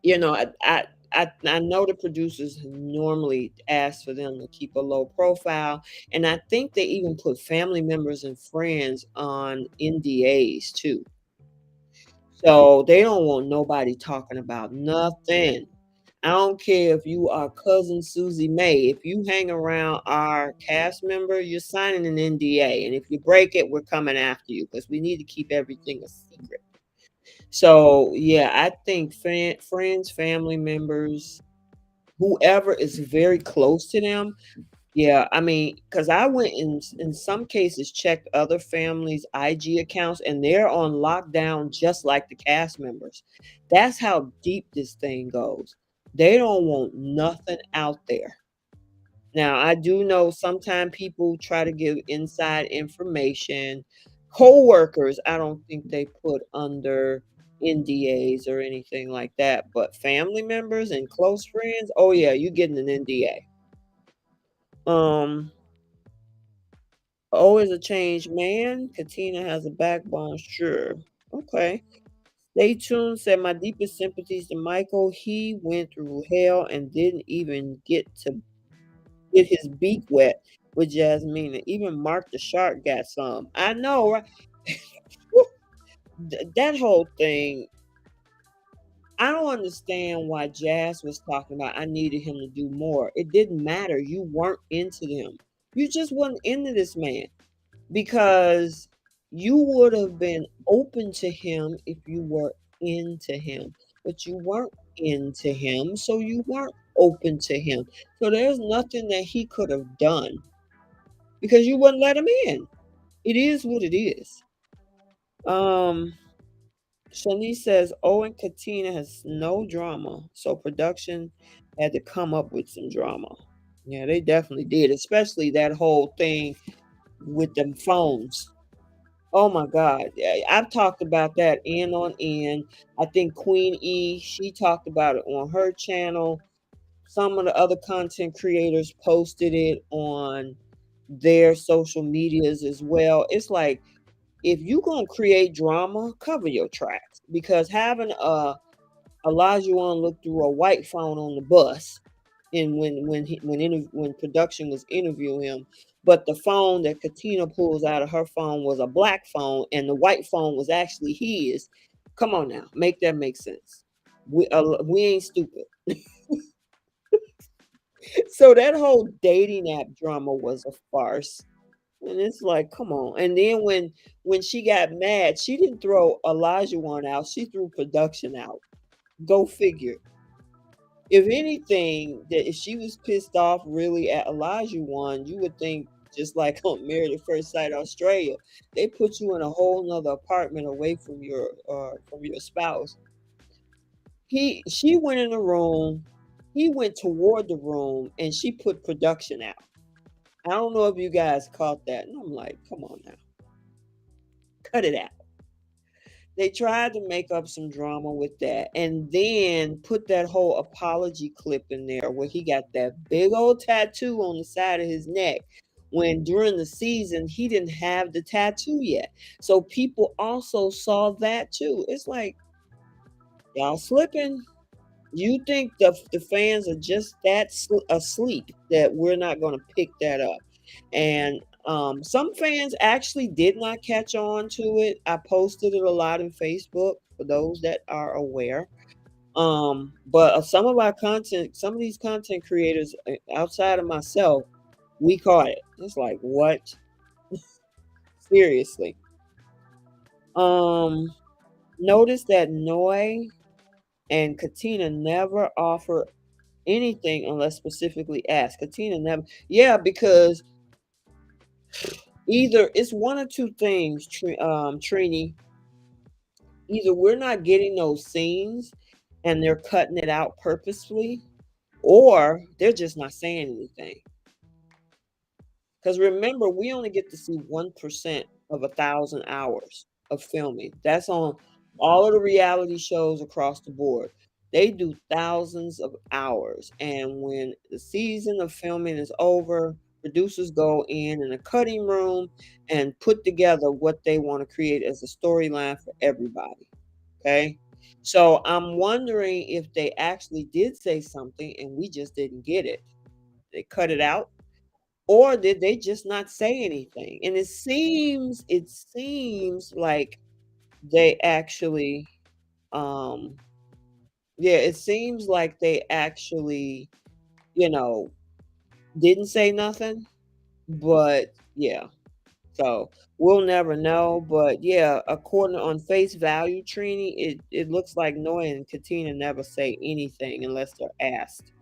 I know the producers normally ask for them to keep a low profile, and I think they even put family members and friends on NDAs too. So they don't want nobody talking about nothing. I don't care if you are cousin Susie May. If you hang around our cast member, you're signing an NDA. And if you break it, we're coming after you because we need to keep everything a secret. So, yeah, I think friends, family members, whoever is very close to them. Yeah, I mean, because I went in some cases checked other families' IG accounts, and they're on lockdown just like the cast members. That's how deep this thing goes. They don't want nothing out there. Now, I do know sometimes people try to give inside information. Coworkers, I don't think they put under NDAs or anything like that, but family members and close friends, oh yeah, you getting an NDA. Um, O is a changed man. Katina has a backbone, sure. Okay. Stay tuned. Said my deepest sympathies to Michael. He went through hell and didn't even get to get his beak wet with Jasmine. Even Mark the Shark got some. I know, right? That whole thing, I don't understand why Jazz was talking about I needed him to do more. It didn't matter. You weren't into them. You just wasn't into this man. Because you would have been open to him if you were into him, but you weren't into him, so you weren't open to him. So there's nothing that he could have done because you wouldn't let him in. It is what it is. Um, Shanice says, "Owen Katina has no drama, so production had to come up with some drama." Yeah, they definitely did, especially that whole thing with them phones. Oh my God. Yeah, I've talked about that end on end. I think Queen E, she talked about it on her channel. Some of the other content creators posted it on their social medias as well. It's like if you're gonna create drama, cover your tracks because having Olajuwon looked through a white phone on the bus, and when production was interviewing him, but the phone that Katina pulls out of her phone was a black phone, and the white phone was actually his. Come on now, make that make sense. We ain't stupid. So that whole dating app drama was a farce. And it's like, come on. And then when she got mad, she didn't throw Olajuwon out. She threw production out. Go figure. If anything, that if she was pissed off really at Olajuwon, you would think just like on Married at First Sight Australia, they put you in a whole nother apartment away from your spouse. She went in the room, he went toward the room, and she put production out. I don't know if you guys caught that. And I'm like, come on now, cut it out. They tried to make up some drama with that and then put that whole apology clip in there where he got that big old tattoo on the side of his neck when during the season he didn't have the tattoo yet. So people also saw that too. It's like, y'all slipping. You think the fans are just that asleep that we're not going to pick that up. And Some fans actually did not catch on to it. I posted it a lot in Facebook for those that are aware. But some of these content creators outside of myself, we caught it. It's like, what? Seriously. Um, Notice that Noi and Katina never offer anything unless specifically asked. Katina never, yeah, because either it's one or two things, Trini. Either we're not getting those scenes and they're cutting it out purposefully, or they're just not saying anything. Because remember, we only get to see 1% of 1,000 hours of filming. That's on all of the reality shows across the board. They do thousands of hours. And when the season of filming is over, producers go in a cutting room and put together what they want to create as a storyline for everybody. Okay. So I'm wondering if they actually did say something and we just didn't get it. They cut it out, or did they just not say anything? And it seems like they actually, um yeah, it seems like they actually, you know, didn't say nothing, but yeah. So, we'll never know, but yeah, according on face value, Trini, it looks like Noah and Katina never say anything unless they're asked.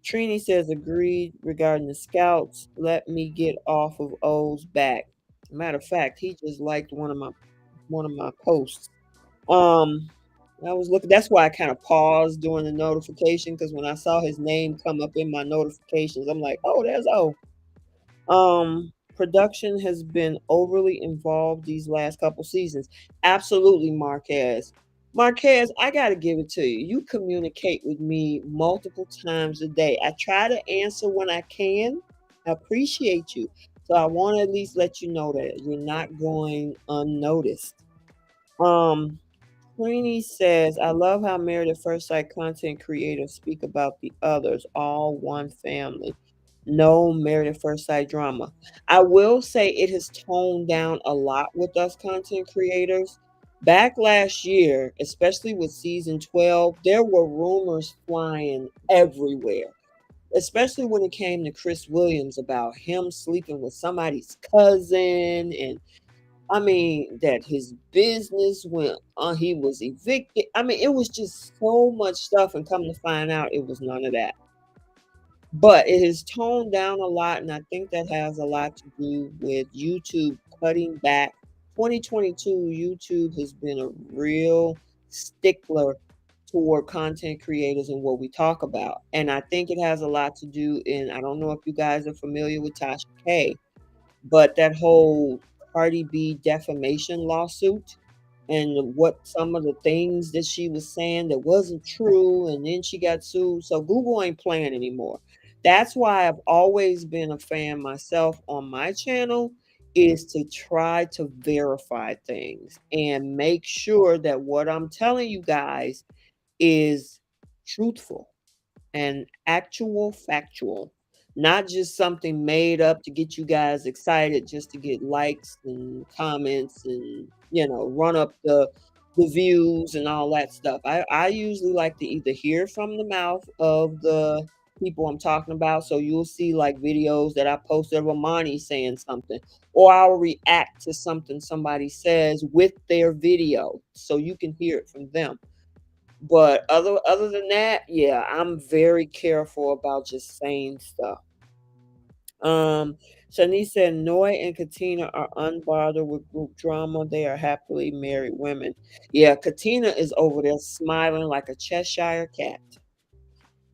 Trini says, agreed regarding the scouts. Let me get off of O's back. Matter of fact, he just liked one of my posts. Um, I was looking. That's why I kind of paused during the notification because when I saw his name come up in my notifications, I'm like, oh, there's O. Production has been overly involved these last couple seasons. Absolutely, Marquez. Marquez, I got to give it to you. You communicate with me multiple times a day. I try to answer when I can. I appreciate you. So I want to at least let you know that you're not going unnoticed. Um, Queenie says, I love how Married at First Sight content creators speak about the others, all one family. No Married at First Sight drama. I will say it has toned down a lot with us content creators. Back last year, especially with season 12, there were rumors flying everywhere, especially when it came to Chris Williams about him sleeping with somebody's cousin, and I mean, that his business went he was evicted. I mean, it was just so much stuff, and come to find out it was none of that. But it has toned down a lot, and I think that has a lot to do with YouTube cutting back. 2022, YouTube has been a real stickler toward content creators and what we talk about. And I think it has a lot to do in, I don't know if you guys are familiar with Tasha K, but that whole Cardi B defamation lawsuit and what some of the things that she was saying that wasn't true, and then she got sued. So Google ain't playing anymore. That's why I've always been a fan myself on my channel, is to try to verify things and make sure that what I'm telling you guys is truthful and actual factual, not just something made up to get you guys excited just to get likes and comments and, run up the views and all that stuff. I usually like to either hear from the mouth of the people I'm talking about. So you'll see like videos that I posted of Amani saying something, or I'll react to something somebody says with their video so you can hear it from them. But other than that, yeah, I'm very careful about just saying stuff. Um, Shanice said Noy and Katina are unbothered with group drama. They are happily married women. Yeah, Katina is over there smiling like a Cheshire cat.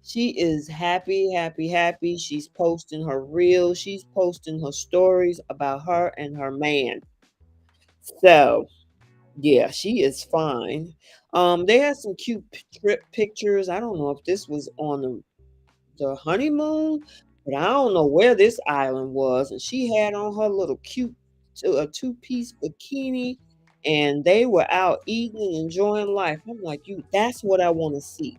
She is happy, happy, happy. She's posting her reels. She's posting her stories about her and her man. So yeah, she is fine. They had some cute trip pictures. I don't know if this was on the honeymoon, but I don't know where this island was. And she had on her little cute a two-piece bikini, and they were out eating and enjoying life. I'm like, you, that's what I want to see.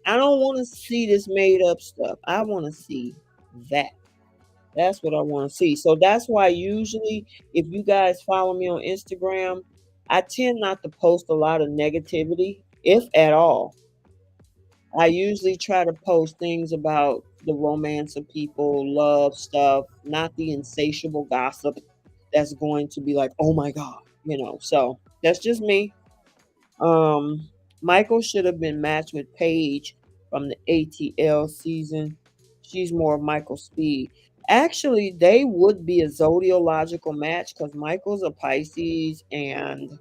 I don't want to see this made up stuff. I want to see that. That's what I want to see. So that's why usually, if you guys follow me on Instagram, I tend not to post a lot of negativity, if at all. I usually try to post things about the romance of people, love stuff, not the insatiable gossip that's going to be like, oh my God, So that's just me. Um, Michael should have been matched with Paige from the ATL season. She's more of Michael's speed. Actually, they would be a zodiological match because Michael's a Pisces and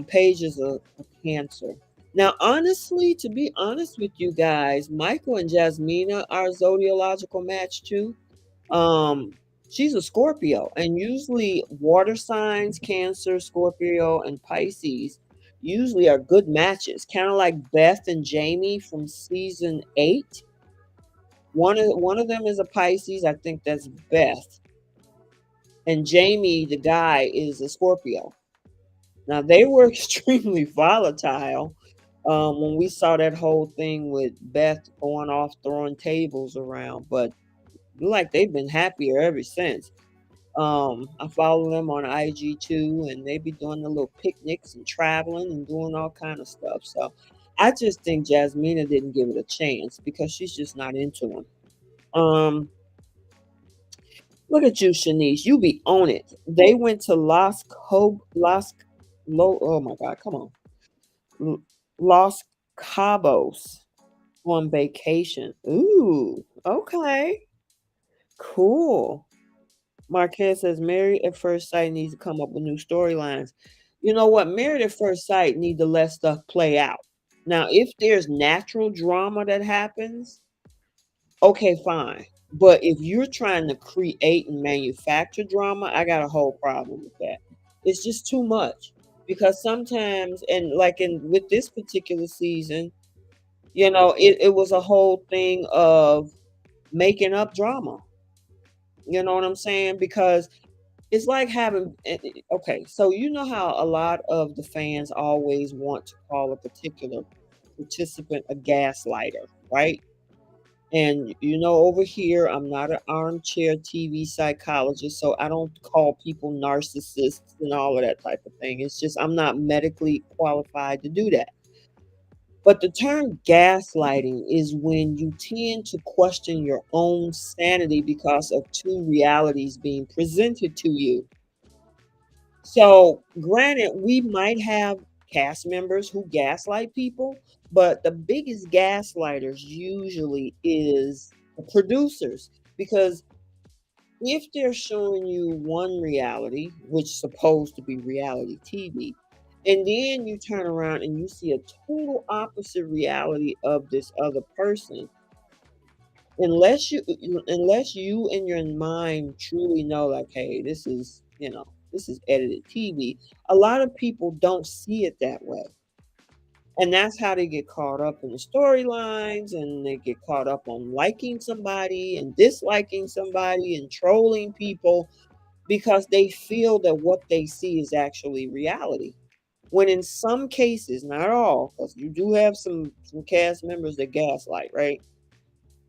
Paige is a Cancer. Now, honestly, to be honest with you guys, Michael and Jasmina are a zodiological match too. Um, she's a Scorpio, and usually water signs, Cancer, Scorpio, and Pisces usually are good matches. Kind of like Beth and Jamie from season 8. One of them is a Pisces. I think that's Beth, and Jamie, the guy, is a Scorpio. Now they were extremely volatile when we saw that whole thing with Beth going off throwing tables around, but like they've been happier ever since. I follow them on IG too, and they be doing the little picnics and traveling and doing all kind of stuff. So I just think Jasmina didn't give it a chance because she's just not into him. Um, Look at you, Shanice. You be on it. They went to oh my God, come on. L- Los Cabos on vacation. Ooh, okay. Cool. Marquez says Married at First Sight needs to come up with new storylines. You know what? Married at First Sight need to let stuff play out. Now, if there's natural drama that happens, okay, fine. But if you're trying to create and manufacture drama, I got a whole problem with that. It's just too much. Because sometimes, and like in with this particular season, it was a whole thing of making up drama. You know what I'm saying? Because it's like having okay, so you know how a lot of the fans always want to call a particular participant a gaslighter, right? And over here, I'm not an armchair TV psychologist, so I don't call people narcissists and all of that type of thing. It's just I'm not medically qualified to do that. But the term gaslighting is when you tend to question your own sanity because of two realities being presented to you. So, granted, we might have cast members who gaslight people, but the biggest gaslighters usually is the producers because if they're showing you one reality, which is supposed to be reality TV, and then you turn around and you see a total opposite reality of this other person, unless you in your mind truly know like, hey, this is edited TV, a lot of people don't see it that way. And that's how they get caught up in the storylines and they get caught up on liking somebody and disliking somebody and trolling people because they feel that what they see is actually reality. When in some cases, not all, because you do have some cast members that gaslight, right?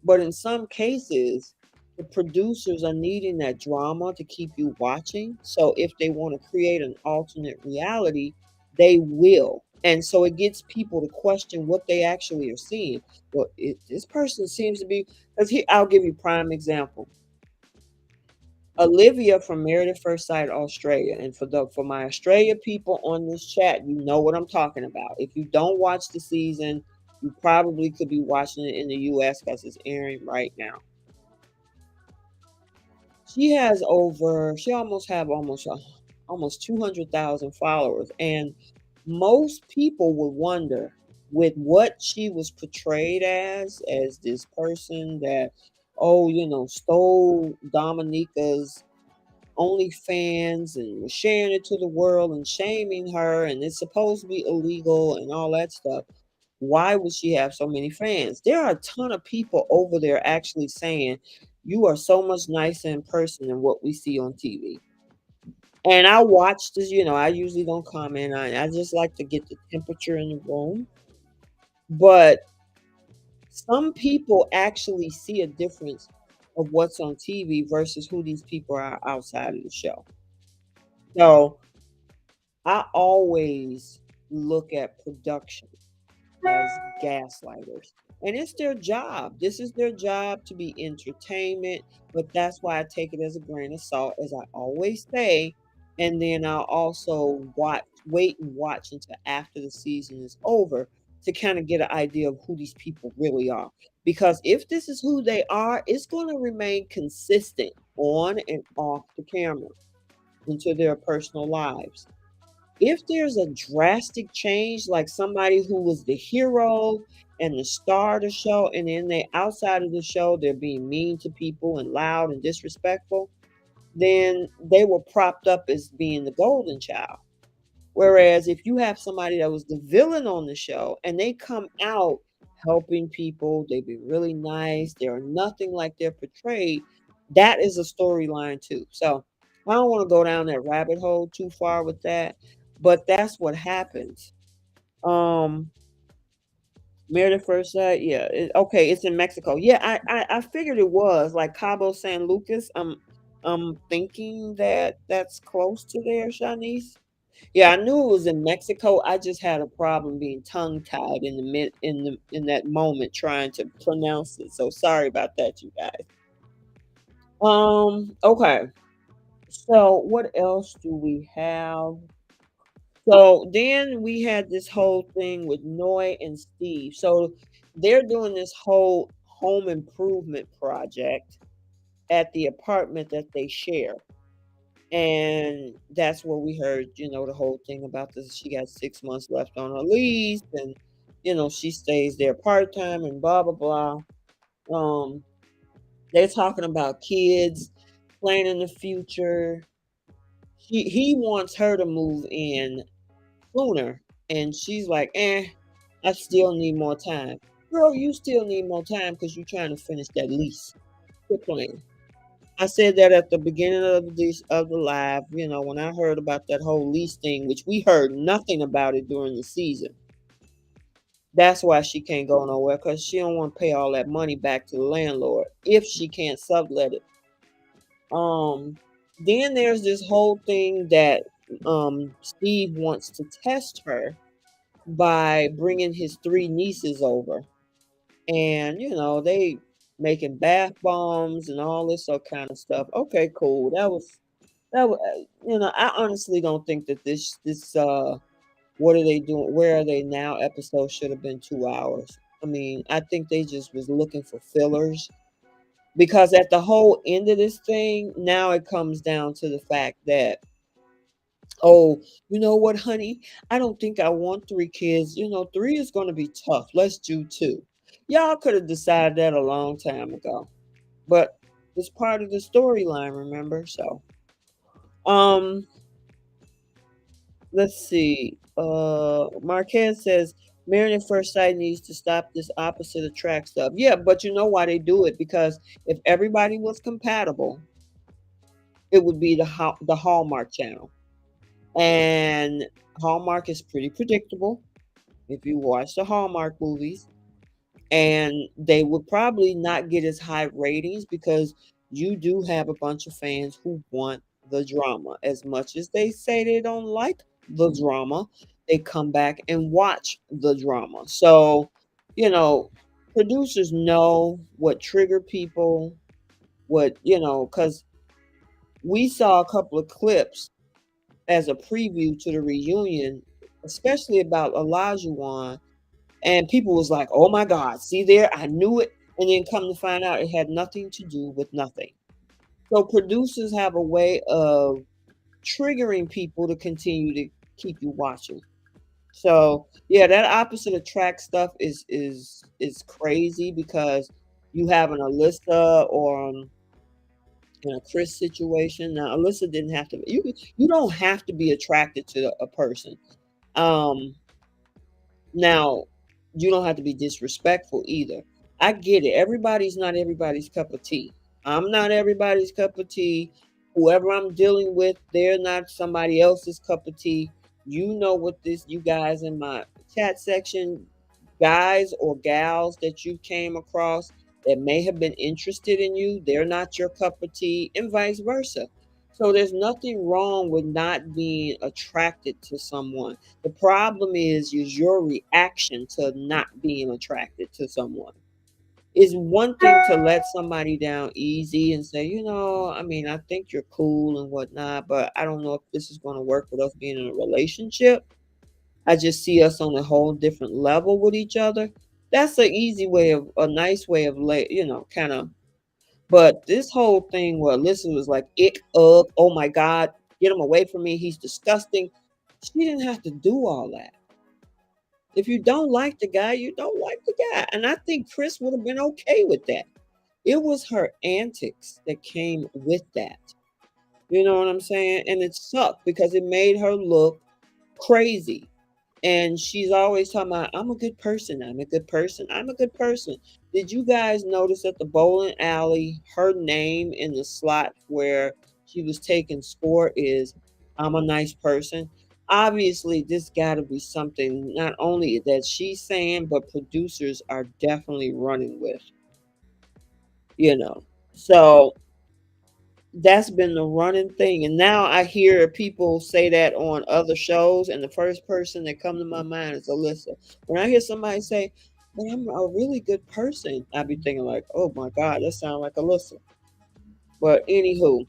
But in some cases, the producers are needing that drama to keep you watching. So if they want to create an alternate reality, they will. And so it gets people to question what they actually are seeing. Well, this person seems to be, because I'll give you prime example. Olivia from Married at First Sight Australia, and for my Australia people on this chat, you know what I'm talking about. If you don't watch the season, you probably could be watching it in the US because it's airing right now. She almost have almost 200,000 followers, and most people would wonder with what she was portrayed as this person that, oh, stole Dominica's OnlyFans and was sharing it to the world and shaming her, and it's supposed to be illegal and all that stuff. Why would she have so many fans? There are a ton of people over there actually saying, you are so much nicer in person than what we see on TV. And I watch this, I usually don't comment on it. I just like to get the temperature in the room. But some people actually see a difference of what's on TV versus who these people are outside of the show. So I always look at production as gaslighters. And it's their job. This is their job to be entertainment, but that's why I take it as a grain of salt, as I always say. And then I'll also wait and watch until after the season is over to kind of get an idea of who these people really are. Because if this is who they are, it's going to remain consistent on and off the camera into their personal lives. If there's a drastic change, like somebody who was the hero and the star of the show, and then they outside of the show, they're being mean to people and loud and disrespectful, then they were propped up as being the golden child. Whereas if you have somebody that was the villain on the show and they come out helping people, they be really nice, they're nothing like they're portrayed, that is a storyline too. So I don't want to go down that rabbit hole too far with that, but that's what happens. Um Married at First Sight, yeah. Okay, it's in Mexico. Yeah, I figured it was like Cabo San Lucas. I'm thinking that that's close to there, Shanice. Yeah, I knew it was in Mexico. I just had a problem being tongue-tied in the in that moment trying to pronounce it. So sorry about that, you guys. Okay. So what else do we have? So then we had this whole thing with Noy and Steve. So they're doing this whole home improvement project at the apartment that they share. And that's where we heard, the whole thing about this. She got 6 months left on her lease, and she stays there part time and blah blah blah. They're talking about kids, planning the future. He wants her to move in sooner, and she's like, I still need more time. Girl, you still need more time because you're trying to finish that lease. Quit playing. I said that at the beginning of the live, when I heard about that whole lease thing, which we heard nothing about it during the season. That's why she can't go nowhere, because she don't want to pay all that money back to the landlord if she can't sublet it. Um, then there's this whole thing that Steve wants to test her by bringing his three nieces over, and they making bath bombs and all this sort kind of stuff. Okay, cool. That was, I honestly don't think that this what are they doing? Where are they now? Episode should have been 2 hours. I mean, I think they just was looking for fillers, because at the whole end of this thing, now it comes down to the fact that, oh, you know what, honey? I don't think I want three kids. Three is going to be tough. Let's do two. Y'all could have decided that a long time ago, but it's part of the storyline, remember? So, um, let's see. Marquez says Married at First Sight needs to stop this opposite attract stuff. Yeah, but you know why they do it? Because if everybody was compatible, it would be the Hallmark channel. And Hallmark is pretty predictable if you watch the Hallmark movies, and they would probably not get as high ratings because you do have a bunch of fans who want the drama. As much as they say they don't like the drama, they come back and watch the drama. So, you know, producers know what trigger people, because we saw a couple of clips as a preview to the reunion, especially about Olajuwon, and people was like, "Oh my God, see there, I knew it." And then come to find out, it had nothing to do with nothing. So producers have a way of triggering people to continue to keep you watching. So yeah, that opposite attract stuff is crazy, because you have an Alyssa or in a Chris situation. Now Alyssa didn't have to. You don't have to be attracted to a person. Um, Now, you don't have to be disrespectful either. I get it. Everybody's not everybody's cup of tea. I'm not everybody's cup of tea. Whoever I'm dealing with, they're not somebody else's cup of tea. You know what this, you guys in my chat section, guys or gals that you came across, that may have been interested in you, they're not your cup of tea, and vice versa. So there's nothing wrong with not being attracted to someone. The problem is your reaction to not being attracted to someone. It's one thing to let somebody down easy and say, I mean, I think you're cool and whatnot, but I don't know if this is going to work with us being in a relationship. I just see us on a whole different level with each other. That's a nice way of kind of. But this whole thing where Alyssa was like, ick, ugh, oh my God, get him away from me. He's disgusting. She didn't have to do all that. If you don't like the guy, you don't like the guy. And I think Chris would have been okay with that. It was her antics that came with that. You know what I'm saying? And it sucked because it made her look crazy. And she's always talking about, I'm a good person. I'm a good person. I'm a good person. Did you guys notice at the bowling alley, her name in the slot where she was taking score is, I'm a nice person? Obviously, this got to be something not only that she's saying, but producers are definitely running with, you know. So that's been the running thing. And now I hear people say that on other shows, and the first person that come to my mind is Alyssa. When I hear somebody say, "But I'm a really good person," I be thinking like, "Oh my God, that sounds like Alyssa." But anywho,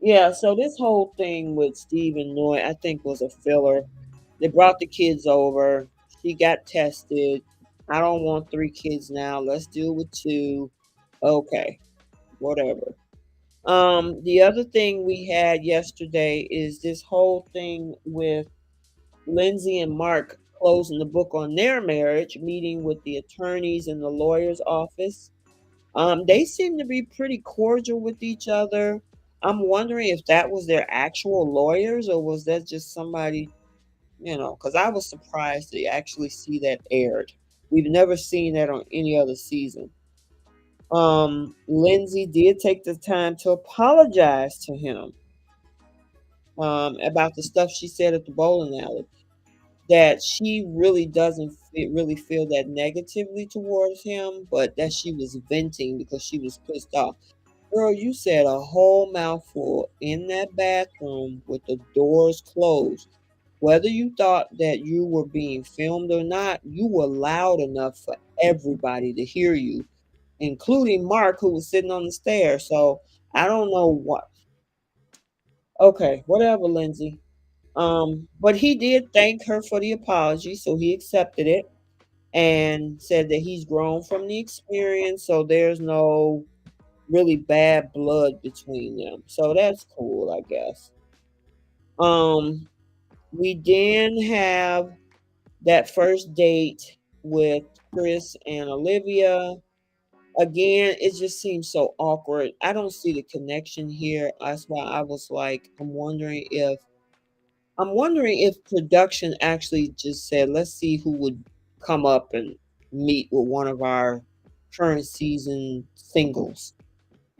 yeah. So this whole thing with Steve and Noy, I think was a filler. They brought the kids over. She got tested. I don't want 3 kids now. Let's deal with 2. Okay, whatever. The other thing we had yesterday is this whole thing with Lindsay and Mark closing the book on their marriage, meeting with the attorneys in the lawyer's office. They seem to be pretty cordial with each other. I'm wondering if that was their actual lawyers or was that just somebody, because I was surprised to actually see that aired. We've never seen that on any other season. Lindsay did take the time to apologize to him about the stuff she said at the bowling alley. That she really doesn't really feel that negatively towards him, but that she was venting because she was pissed off. Girl, you said a whole mouthful in that bathroom with the doors closed. Whether you thought that you were being filmed or not, you were loud enough for everybody to hear you, including Mark, who was sitting on the stairs. So I don't know what. Okay, whatever, Lindsay. But he did thank her for the apology, so he accepted it and said that he's grown from the experience, so there's no really bad blood between them. So that's cool, I guess. Um, we then have that first date with Chris and Olivia. Again, it just seems so awkward. I don't see the connection here. That's why I was like, I'm wondering if production actually just said, let's see who would come up and meet with one of our current season singles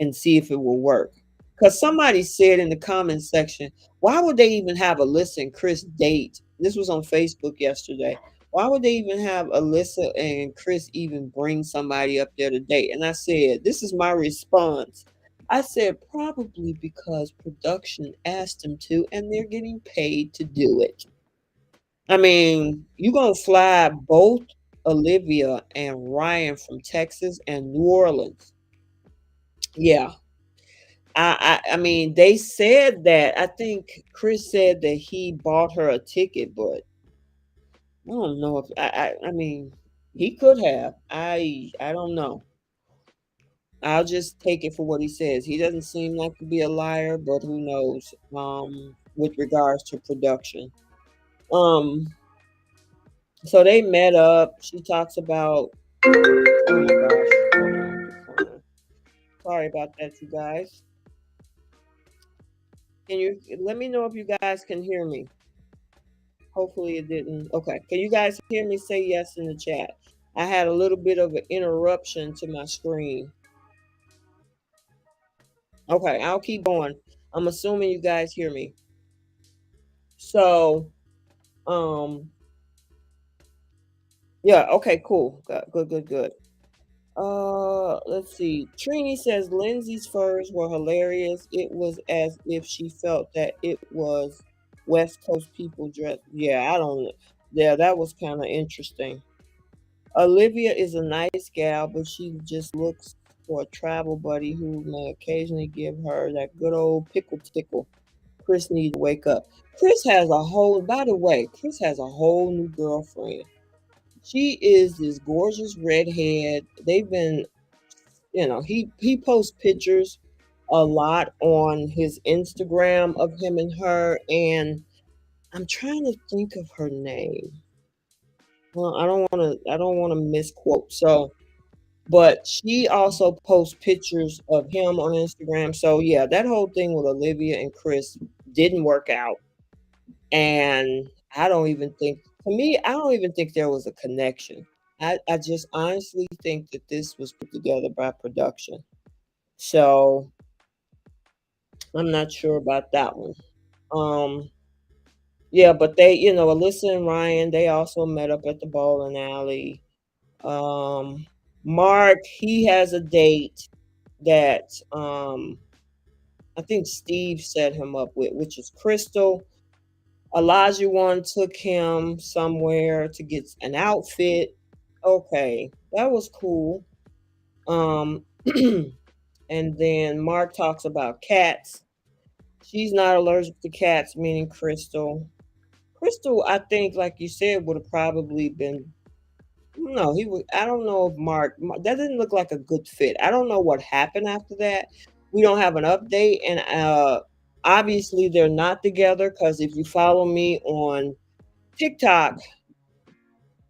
and see if it will work. Because somebody said in the comments section, why would they even have Alyssa and Chris date? This was on Facebook yesterday. Why would they even have Alyssa and Chris even bring somebody up there to date? And I said, this is my response. I said, probably because production asked them to and they're getting paid to do it. I mean, you're going to fly both Olivia and Ryan from Texas and New Orleans. Yeah, I mean, they said that. I think Chris said that he bought her a ticket, but I don't know if I mean, he could have. I don't know. I'll just take it for what he says. He doesn't seem like to be a liar, but who knows? With regards to production. Um, so they met up. She talks about. Oh my gosh! Hold on. Sorry about that, you guys. Can you let me know if you guys can hear me? Hopefully it didn't. Okay. Can you guys hear me? Say yes in the chat. I had a little bit of an interruption to my screen. Okay, I'll keep going. I'm assuming you guys hear me. So, um, yeah, okay, cool. Good, good, good, good. Let's see. Trini says Lindsay's furs were hilarious. It was as if she felt that it was West Coast people dress. Yeah, I don't. Yeah, that was kind of interesting. Olivia is a nice gal, but she just looks for a travel buddy who may occasionally give her that good old pickle tickle. Chris needs to wake up. Chris has a whole. By the way, Chris has a whole new girlfriend. She is this gorgeous redhead. They've been, he posts pictures a lot on his Instagram of him and her, and I'm trying to think of her name. Well, I don't want to misquote. So, but she also posts pictures of him on Instagram. So yeah, that whole thing with Olivia and Chris didn't work out, and I don't even think there was a connection. I just honestly think that this was put together by production. So I'm not sure about that one. Um, yeah, but Alyssa and Ryan, they also met up at the bowling alley. Um, Mark, he has a date that I think Steve set him up with, which is Crystal. Elijah one took him somewhere to get an outfit. Okay, that was cool. Um, and then Mark talks about cats. She's not allergic to cats, meaning Crystal. Crystal, I think, like you said, would have probably been. No, he would. I don't know if that didn't look like a good fit. I don't know what happened after that. We don't have an update, and obviously they're not together because if you follow me on TikTok,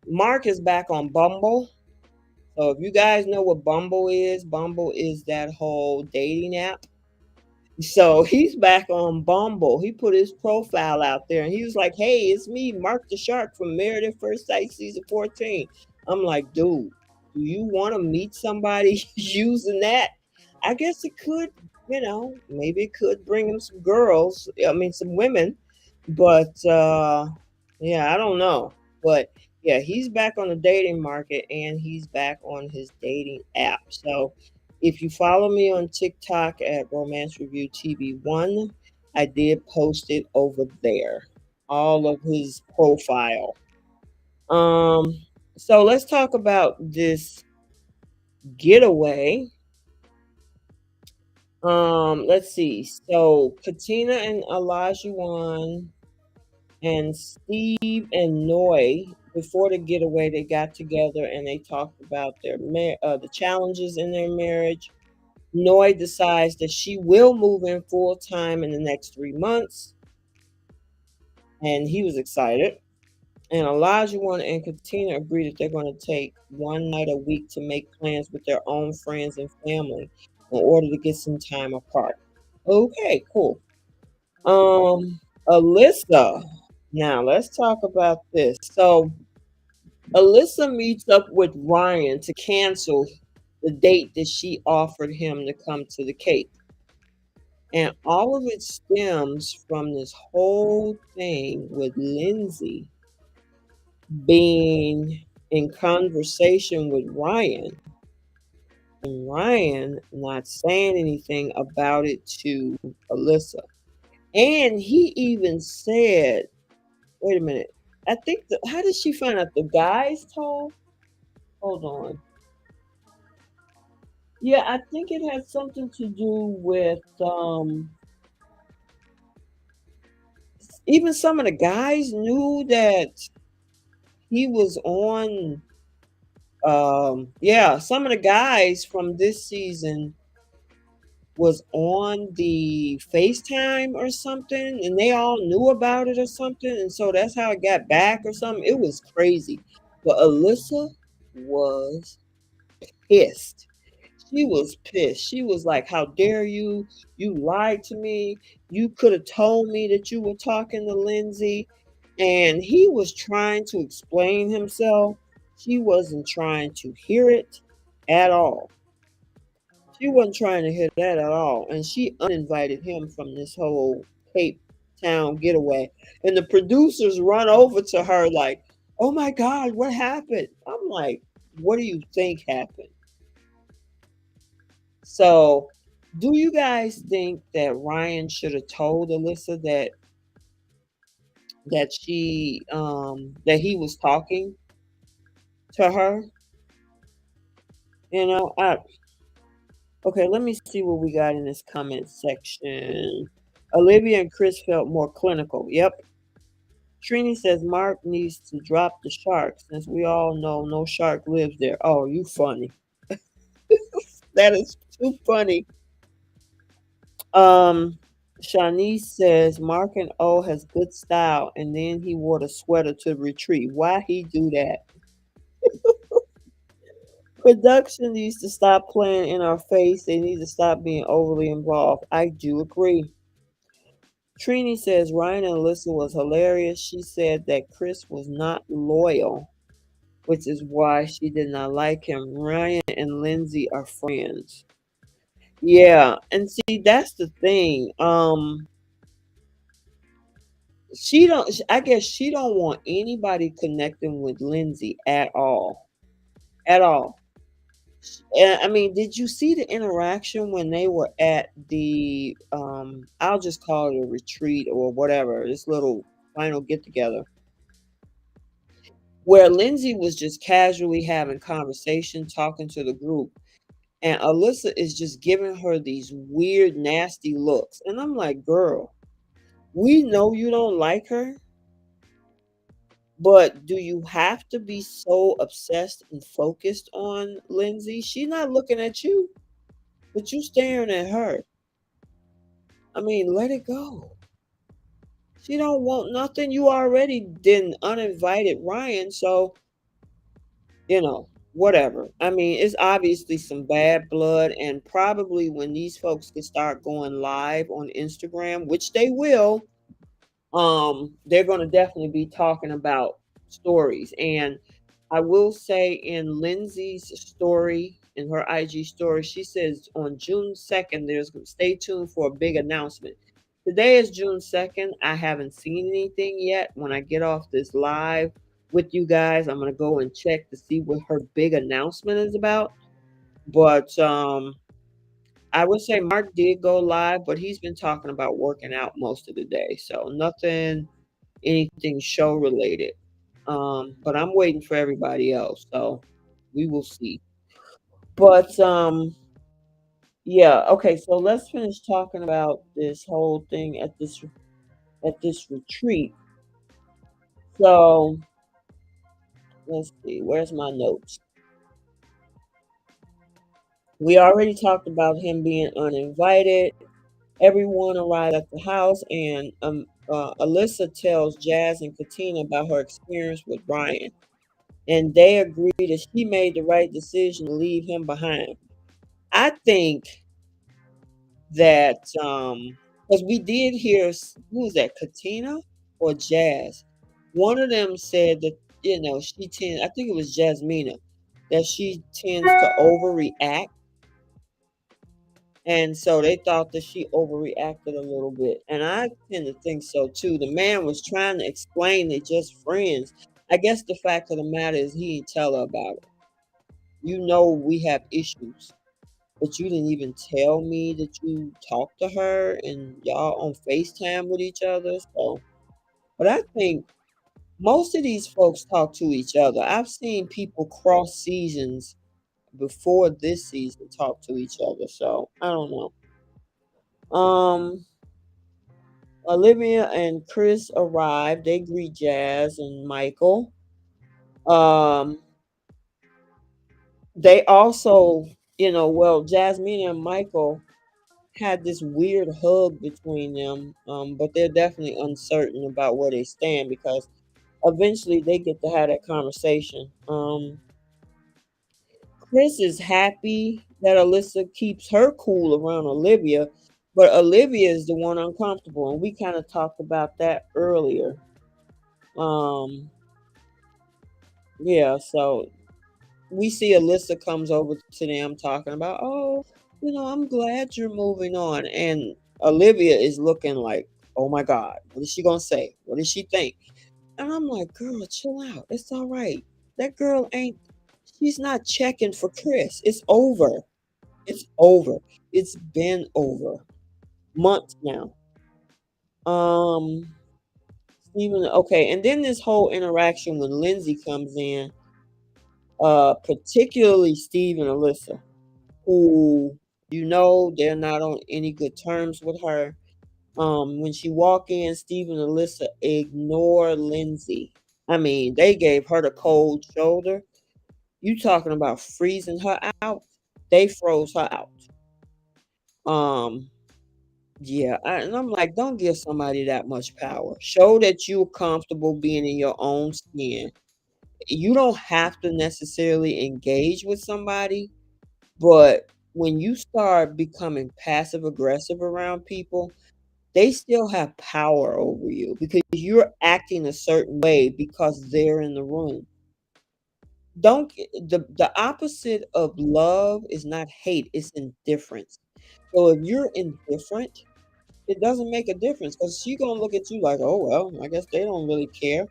Mark is back on Bumble. So if you guys know what Bumble is that whole dating app. So he's back on Bumble. He put his profile out there and he was like, "Hey, it's me, Mark the Shark from Married at First Sight season 14." I'm like, dude, do you want to meet somebody using that? I guess it could, maybe it could bring him some girls. I mean, some women. But yeah, I don't know. But yeah, he's back on the dating market and he's back on his dating app. So if you follow me on TikTok at Romance Review TV1, I did post it over there. All of his profile. Um, so let's talk about this getaway. Let's see. So Katina and Olajuwon and Steve and Noy, before the getaway, they got together and they talked about the challenges in their marriage. Noy decides that she will move in full time in the next 3 months, and he was excited. And Olajuwon and Katina agree that they're going to take one night a week to make plans with their own friends and family in order to get some time apart. Okay, cool. Alyssa. Now let's talk about this. So Alyssa meets up with Ryan to cancel the date that she offered him to come to the Cape. And all of it stems from this whole thing with Lindsay being in conversation with Ryan and Ryan not saying anything about it to Alyssa. And he even said, wait a minute, I think, how did she find out the guys told? Hold on. Yeah, I think it had something to do with even some of the guys knew that he was on. Yeah, some of the guys from this season was on the FaceTime or something, and they all knew about it or something, and so that's how it got back or something. It was crazy. But Alyssa was pissed. She was pissed. She was like, "How dare you? You lied to me. You could have told me that you were talking to Lindsay." And he was trying to explain himself. She wasn't trying to hear it at all. She wasn't trying to hear that at all. And she uninvited him from this whole Cape Town getaway. And the producers run over to her like, "Oh my God, what happened?" I'm like, "What do you think happened?" So, do you guys think that Ryan should have told Alyssa that he was talking to her? You know, okay, let me see what we got in this comment section. Olivia and Chris felt more clinical. Yep. Trini says Mark needs to drop the shark since we all know no shark lives there. Oh, you funny. That is too funny. Um, Shanice says Mark and O has good style, and then he wore the sweater to the retreat. Why he do that? Production needs to stop playing in our face. They need to stop being overly involved. I do agree. Trini says Ryan and Alyssa was hilarious. She said that Chris was not loyal, which is why she did not like him. Ryan and Lindsay are friends. Yeah, and see that's the thing. She don't. I guess she don't want anybody connecting with Lindsay at all. At all. And I mean, did you see the interaction when they were at the I'll just call it a retreat or whatever, this little final get together where Lindsay was just casually having conversation talking to the group and Alyssa is just giving her these weird nasty looks. And I'm like, "Girl, we know you don't like her, but do you have to be so obsessed and focused on Lindsay? She's not looking at you, but you staring at her. I mean, let it go. She don't want nothing. You already didn't uninvited Ryan, so whatever. I mean, it's obviously some bad blood, and probably when these folks can start going live on Instagram, which they will, they're going to definitely be talking about stories. And I will say in Lindsay's story, in her IG story, she says on June 2nd, stay tuned for a big announcement. Today is June 2nd. I haven't seen anything yet. When I get off this live with you guys, I'm going to go and check to see what her big announcement is about. But I would say Mark did go live, but he's been talking about working out most of the day. So nothing, anything show related. But I'm waiting for everybody else. So we will see. But yeah, okay, so let's finish talking about this whole thing at this retreat. So let's see, where's my notes? We already talked about him being uninvited. Everyone arrived at the house, and Alyssa tells Jazz and Katina about her experience with Brian, and they agree that she made the right decision to leave him behind. I think that because we did hear who was that, Katina or Jazz? One of them said that she tends. I think it was Jasmina that she tends to overreact. And so they thought that she overreacted a little bit. And I tend to think so too. The man was trying to explain they're just friends. I guess the fact of the matter is he didn't tell her about it. You know we have issues, but you didn't even tell me that you talked to her and y'all on FaceTime with each other. So, but I think most of these folks talk to each other. I've seen people cross seasons before this season talk to each other. So I don't know. Um, Olivia and Chris arrived. They greet Jazz and Michael. Um, they also, well, Jasmine and Michael had this weird hug between them, but they're definitely uncertain about where they stand because eventually they get to have that conversation. Chris is happy that Alyssa keeps her cool around Olivia, but Olivia is the one uncomfortable, and we kind of talked about that earlier. Um, yeah, so we see Alyssa comes over to them talking about, oh, I'm glad you're moving on. And Olivia is looking like, oh my God, what is she going to say? What does she think? And I'm like, girl, chill out. It's all right. That girl she's not checking for Chris. It's over. It's over. It's been over months now. Um, Stephen, okay, and then this whole interaction when Lindsay comes in, particularly Steve and Alyssa, who they're not on any good terms with her. When she walk in, Steve and Alyssa ignore Lindsay. I mean, they gave her the cold shoulder. You talking about freezing her out? They froze her out. Um, yeah, and I'm like, don't give somebody that much power. Show that you're comfortable being in your own skin. You don't have to necessarily engage with somebody, but when you start becoming passive aggressive around people, they still have power over you because you're acting a certain way because they're in the room. Don't the opposite of love is not hate, it's indifference. So if you're indifferent, it doesn't make a difference because she gonna look at you like, oh well, I guess they don't really care.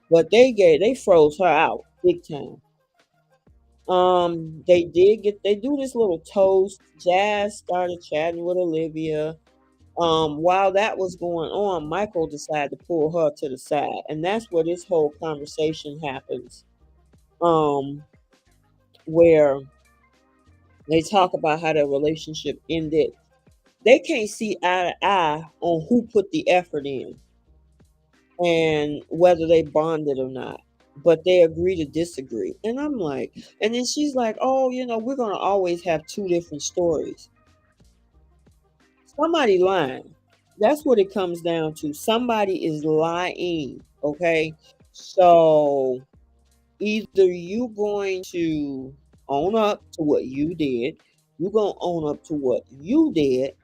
But they froze her out big time. They do this little toast. Jazz started chatting with Olivia. While that was going on, Michael decided to pull her to the side, and that's where this whole conversation happens. Um, where they talk about how their relationship ended. They can't see eye to eye on who put the effort in and whether they bonded or not. But they agree to disagree. And I'm like, and then she's like, oh, we're gonna always have two different stories. Somebody lying. That's what it comes down to. Somebody is lying. Okay. So either you going to own up to what you did, you gonna own up to what you did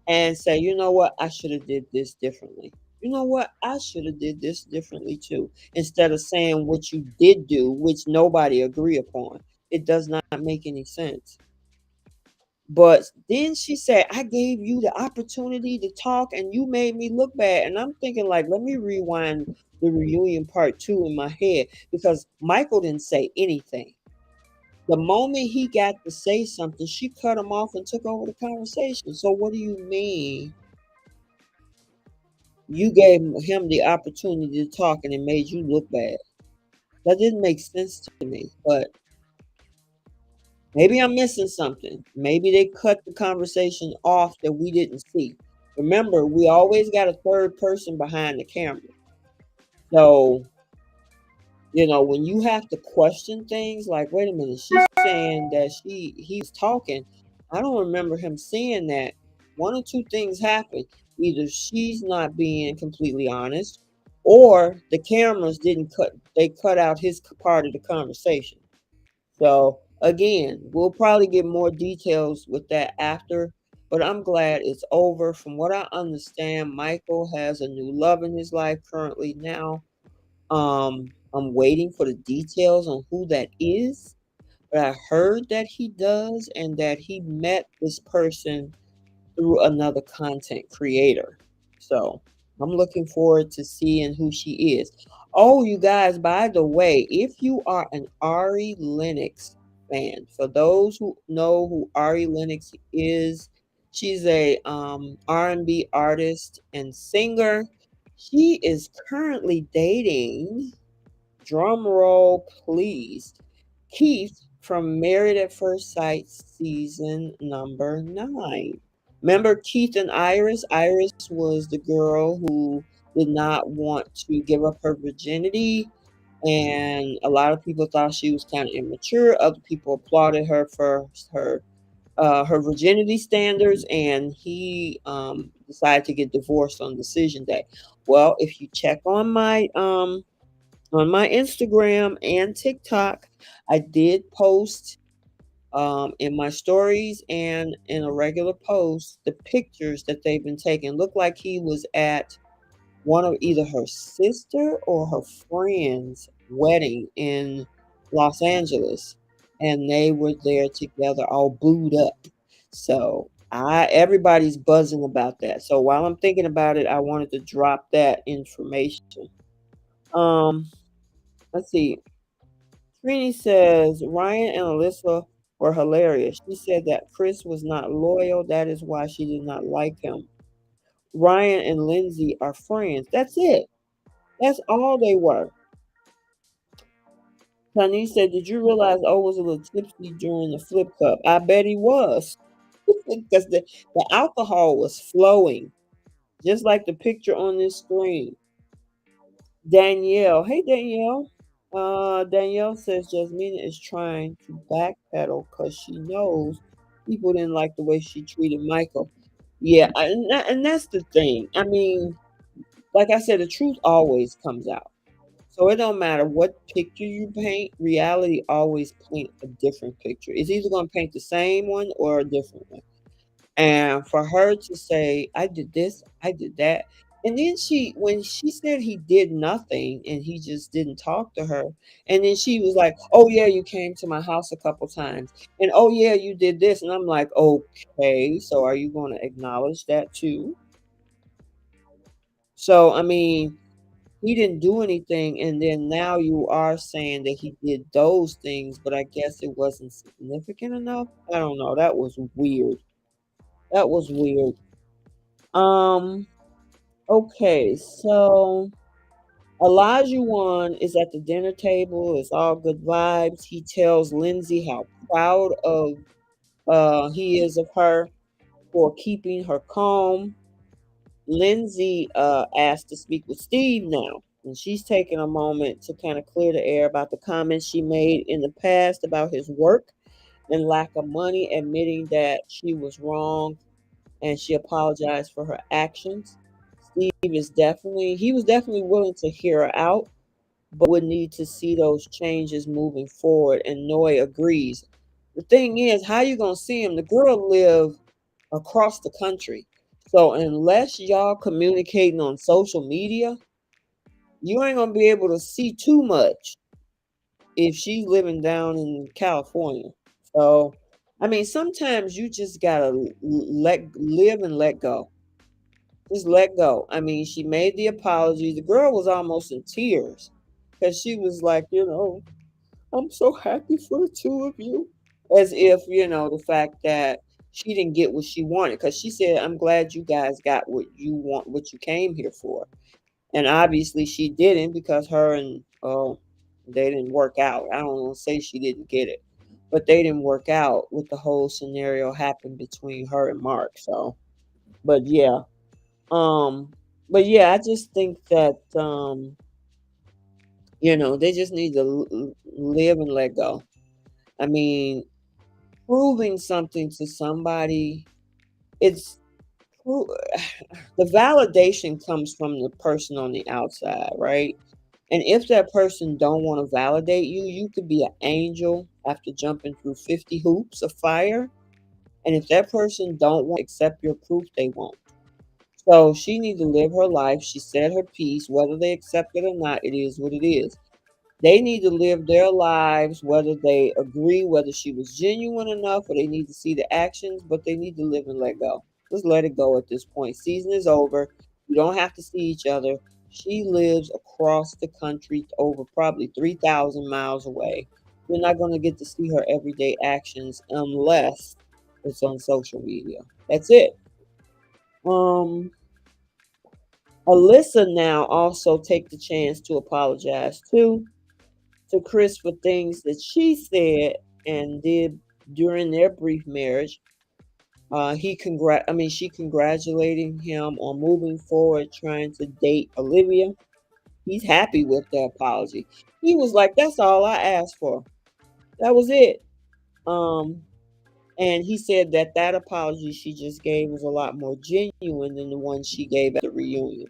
and say, you know what, I should have did this differently. You know what, I should have did this differently too. Instead of saying what you did do, which nobody agree upon. It does not make any sense. But then she said, I gave you the opportunity to talk and you made me look bad. And I'm thinking, like, let me rewind the reunion part two in my head because Michael didn't say anything. The moment he got to say something, she cut him off and took over the conversation. So, what do you mean you gave him the opportunity to talk and it made you look bad? That didn't make sense to me. But maybe I'm missing something. Maybe they cut the conversation off that we didn't see. Remember, we always got a third person behind the camera. So, when you have to question things like, wait a minute, she's saying that he's talking. I don't remember him saying that. One or two things happen. Either she's not being completely honest, or the cameras didn't cut out his part of the conversation. So again, we'll probably get more details with that after, but I'm glad it's over. From what I understand, Michael has a new love in his life currently now. I'm waiting for the details on who that is, but I heard that he does and that he met this person through another content creator. So I'm looking forward to seeing who she is. Oh, you guys, by the way, if you are an Ari Lennox fan, for those who know who Ari Lennox is, she's a R&B artist and singer. She is currently dating, drum roll please, Keith from Married at First Sight season number 9. Remember Keith and Iris? Iris was the girl who did not want to give up her virginity, and a lot of people thought she was kind of immature. Other people applauded her for her virginity standards, and he decided to get divorced on decision day. Well, if you check on my Instagram and TikTok, I did post in my stories and in a regular post the pictures that they've been taking. Looked like he was at one of either her sister or her friend's wedding in Los Angeles, and they were there together, all booed up. So everybody's buzzing about that. So while I'm thinking about it, I wanted to drop that information. Um, let's see. Trini says Ryan and Alyssa were hilarious. She said that Chris was not loyal. That is why she did not like him. Ryan and Lindsay are friends. That's it. That's all they were. Tani said, "Did you realize O was a little tipsy during the flip cup?" I bet he was. Because the alcohol was flowing, just like the picture on this screen. Danielle. Hey, Danielle. Danielle says Jasmina is trying to backpedal because she knows people didn't like the way she treated Michael. Yeah, and that's the thing. I mean, like I said, the truth always comes out. So it don't matter what picture you paint, reality always paint a different picture. It's either going to paint the same one or a different one. And for her to say, "I did this, I did that," and then when she said he did nothing and he just didn't talk to her, and then she was like, "Oh, yeah, you came to my house a couple times, and oh, yeah, you did this," and I'm like, "Okay, so are you gonna acknowledge that too?" So, I mean, he didn't do anything, and then now you are saying that he did those things, but I guess it wasn't significant enough? I don't know, that was weird. That was weird. Um Okay, so Olajuwon is at the dinner table. It's all good vibes. He tells Lindsay how proud of he is of her for keeping her calm. Lindsay asked to speak with Steve now, and she's taking a moment to kind of clear the air about the comments she made in the past about his work and lack of money, admitting that she was wrong and she apologized for her actions. Steve is definitely he was definitely willing to hear her out, but would need to see those changes moving forward. And Noy agrees. The thing is, how you gonna see him? The girl live across the country. So unless y'all communicating on social media, you ain't gonna be able to see too much if she's living down in California. So I mean, sometimes you just gotta let live and let go. Just let go. I mean, she made the apology. The girl was almost in tears because she was like, "I'm so happy for the two of you." As if, the fact that she didn't get what she wanted. Because she said, "I'm glad you guys got what you want, what you came here for." And obviously she didn't because her and, they didn't work out. I don't want to say she didn't get it, but they didn't work out with the whole scenario happened between her and Mark. So, but yeah. Um, but yeah, I just think that they just need to live and let go. I mean, proving something to somebody, it's pro- the validation comes from the person on the outside, right? And if that person don't want to validate you, you could be an angel after jumping through 50 hoops of fire. And if that person don't want to accept your proof, they won't. So she needs to live her life. She said her piece. Whether they accept it or not, it is what it is. They need to live their lives, whether they agree, whether she was genuine enough, or they need to see the actions, but they need to live and let go. Just let it go at this point. Season is over. You don't have to see each other. She lives across the country, over probably 3,000 miles away. You're not going to get to see her everyday actions unless it's on social media. That's it. Um, Alyssa now also take the chance to apologize too to Chris for things that she said and did during their brief marriage. She congratulating him on moving forward, trying to date Olivia. He's happy with the apology. He was like, "That's all I asked for. That was it." Um, and he said that apology she just gave was a lot more genuine than the one she gave at the reunion.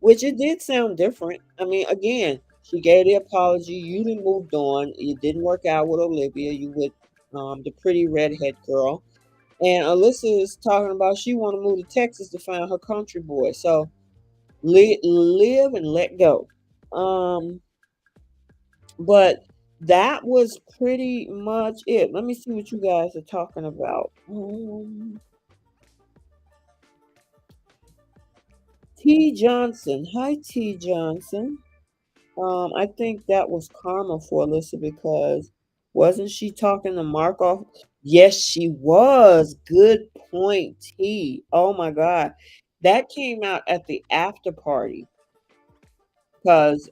Which it did sound different. I mean, again, she gave the apology. You done moved on. It didn't work out with Olivia. You with the pretty redhead girl. And Alyssa is talking about she want to move to Texas to find her country boy. So live and let go. Um, but that was pretty much it. Let me see what you guys are talking about. T Johnson. Hi, T Johnson. I think that was karma for Alyssa because Wasn't she talking to Mark off? Yes, she was. Good point, T. Oh my God. That came out at the after party because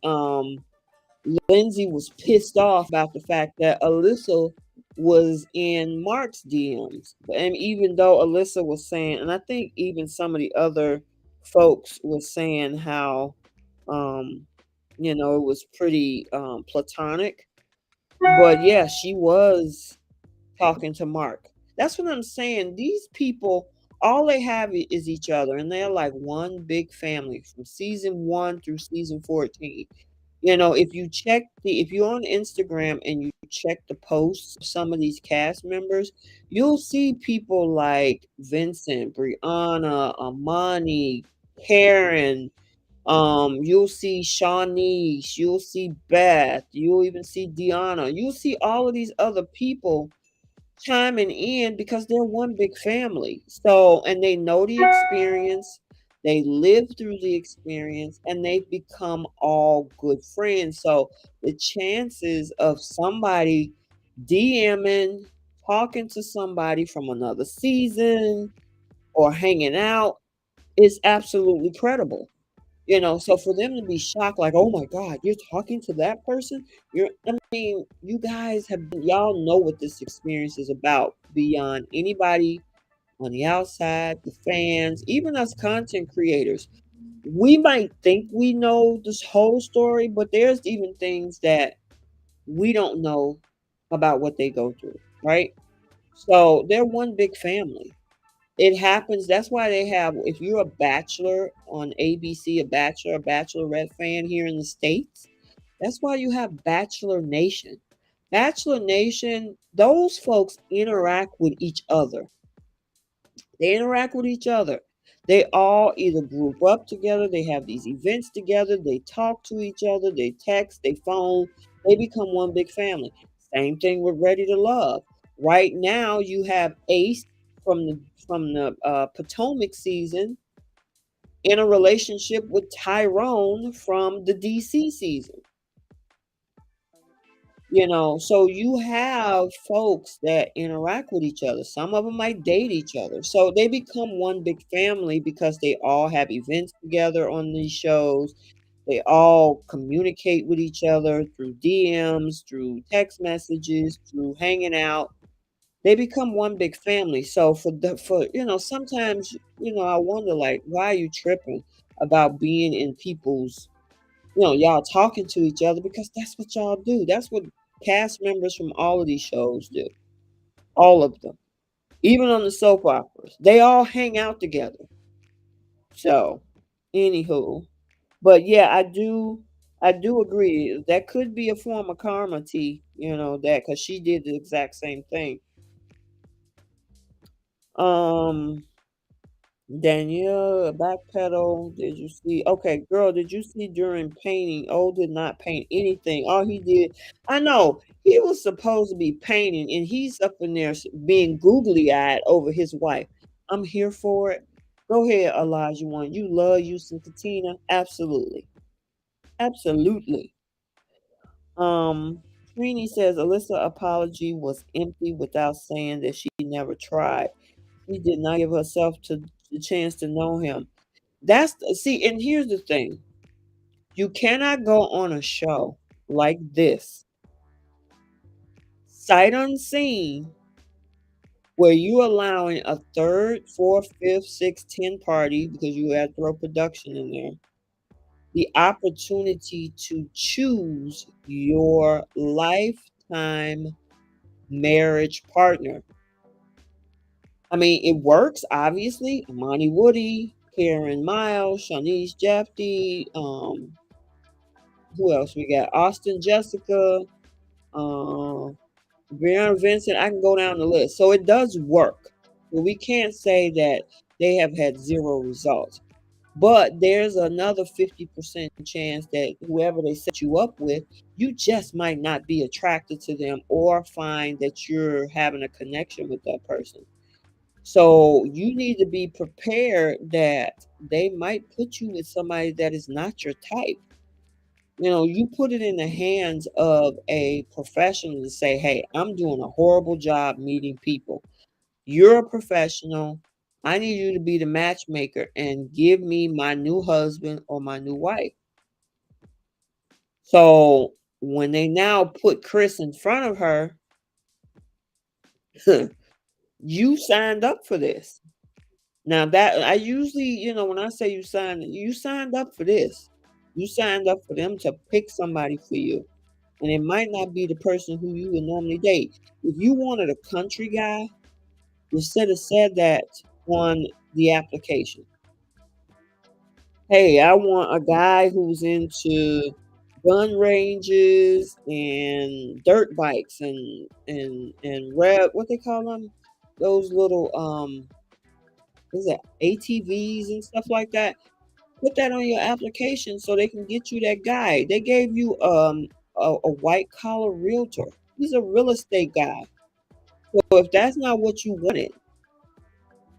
Lindsay was pissed off about the fact that Alyssa was in Mark's DMs. And even though Alyssa was saying, and I think even some of the other folks was saying how, um, it was pretty platonic. But yeah, she was talking to Mark. That's what I'm saying. These people, all they have is each other, and they're like one big family from season 1 through season 14. If you're on Instagram and you check the posts of some of these cast members, you'll see people like Vincent, Brianna, Amani, Karen, you'll see Shawnice, you'll see Beth, you'll even see Deanna, you'll see all of these other people chiming in because they're one big family. So, and they know the experience, they live through the experience, and they've become all good friends. So, the chances of somebody DMing, talking to somebody from another season, or hanging out is absolutely credible. So for them to be shocked, like, oh my God, you're talking to that person? I mean, you guys y'all know what this experience is about beyond anybody on the outside, the fans, even us content creators. We might think we know this whole story, but there's even things that we don't know about what they go through, right? So they're one big family. It happens. That's why they have, if you're a bachelor on ABC, a bachelorette fan here in the States, that's why you have Bachelor Nation. Bachelor Nation, those folks interact with each other. They interact with each other. They all either group up together, they have these events together, they talk to each other, they text, they phone, they become one big family. Same thing with Ready to Love. Right now, you have Ace from the Potomac season in a relationship with Tyrone from the DC season. So you have folks that interact with each other. Some of them might date each other. So they become one big family because they all have events together on these shows. They all communicate with each other through DMs, through text messages, through hanging out. They become one big family. So sometimes, I wonder, like, why are you tripping about being in people's, y'all talking to each other, because that's what y'all do. That's what cast members from all of these shows do. All of them. Even on the soap operas. They all hang out together. So, anywho. But yeah, I do agree. That could be a form of karma, T, that because she did the exact same thing. Um Danielle, backpedal. Did you see? Okay, girl, did you see during painting? Oh, did not paint anything. All he did, I know, he was supposed to be painting, and he's up in there being googly eyed over his wife. I'm here for it. Go ahead, Elijah One. You love you some Katina? Absolutely. Absolutely. Um, Trini says Alyssa apology was empty without saying that she never tried. She did not give herself to the chance to know him. See, and here's the thing. You cannot go on a show like this, sight unseen, where you allowing a third, fourth, fifth, sixth, 10 party, because you had to throw production in there, the opportunity to choose your lifetime marriage partner. I mean, it works, obviously. Amani Woody, Karen Miles, Shanice Jafty, who else we got? Austin Jessica, um, Brianna Vincent. I can go down the list. So it does work. But we can't say that they have had zero results. But there's another 50% chance that whoever they set you up with, you just might not be attracted to them or find that you're having a connection with that person. So you need to be prepared that they might put you with somebody that is not your type. You put it in the hands of a professional to say, "Hey, I'm doing a horrible job meeting people. You're a professional. I need you to be the matchmaker and give me my new husband or my new wife." So when they now put Chris in front of her, you signed up for this. Now that I usually, when I say you signed up for this. You signed up for them to pick somebody for you. And it might not be the person who you would normally date. If you wanted a country guy, you should have said that on the application. Hey, I want a guy who's into gun ranges and dirt bikes and rev what they call them? Those little what is that ATVs and stuff like that. Put that on your application so they can get you that guy. They gave you a white collar realtor. He's a real estate guy. So if that's not what you wanted,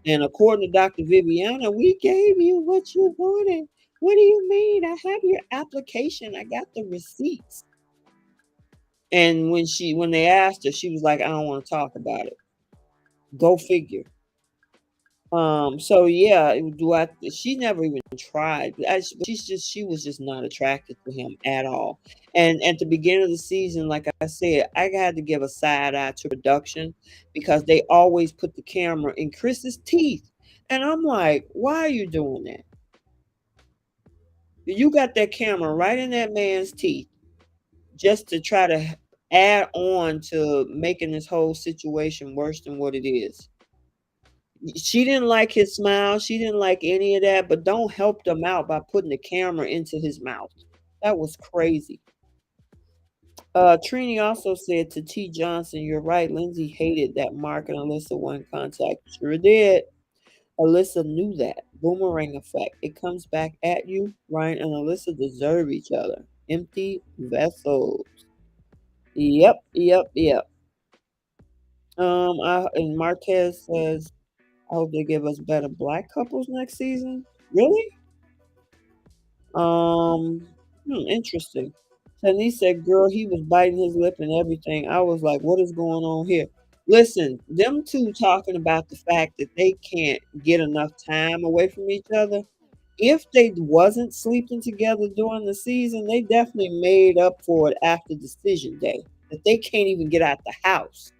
and according to Dr. Viviana, we gave you what you wanted. What do you mean? I have your application. I got the receipts. And when they asked her, she was like, I don't want to talk about it. Go figure. So yeah, she never even tried. She was just not attracted to him at all. And at the beginning of the season, like I said, I had to give a side eye to production because they always put the camera in Chris's teeth. And I'm like, why are you doing that? You got that camera right in that man's teeth just to try to add on to making this whole situation worse than what it is. She didn't like his smile, she didn't like any of that, but don't help them out by putting the camera into his mouth. That was crazy. Trini also said to T. Johnson, "You're right, Lindsay hated that Mark and Alyssa were in contact." Sure did. Alyssa knew that. Boomerang effect. It comes back at you. Ryan and Alyssa deserve each other. Empty vessels. Yep, yep, yep. And Marquez says, "I hope they give us better black couples next season." Really? Um, interesting. Tanice said, "Girl, he was biting his lip and everything." I was like, "What is going on here?" Listen, them two talking about the fact that they can't get enough time away from each other. If they wasn't sleeping together during the season, they definitely made up for it after decision day. That they can't even get out the house.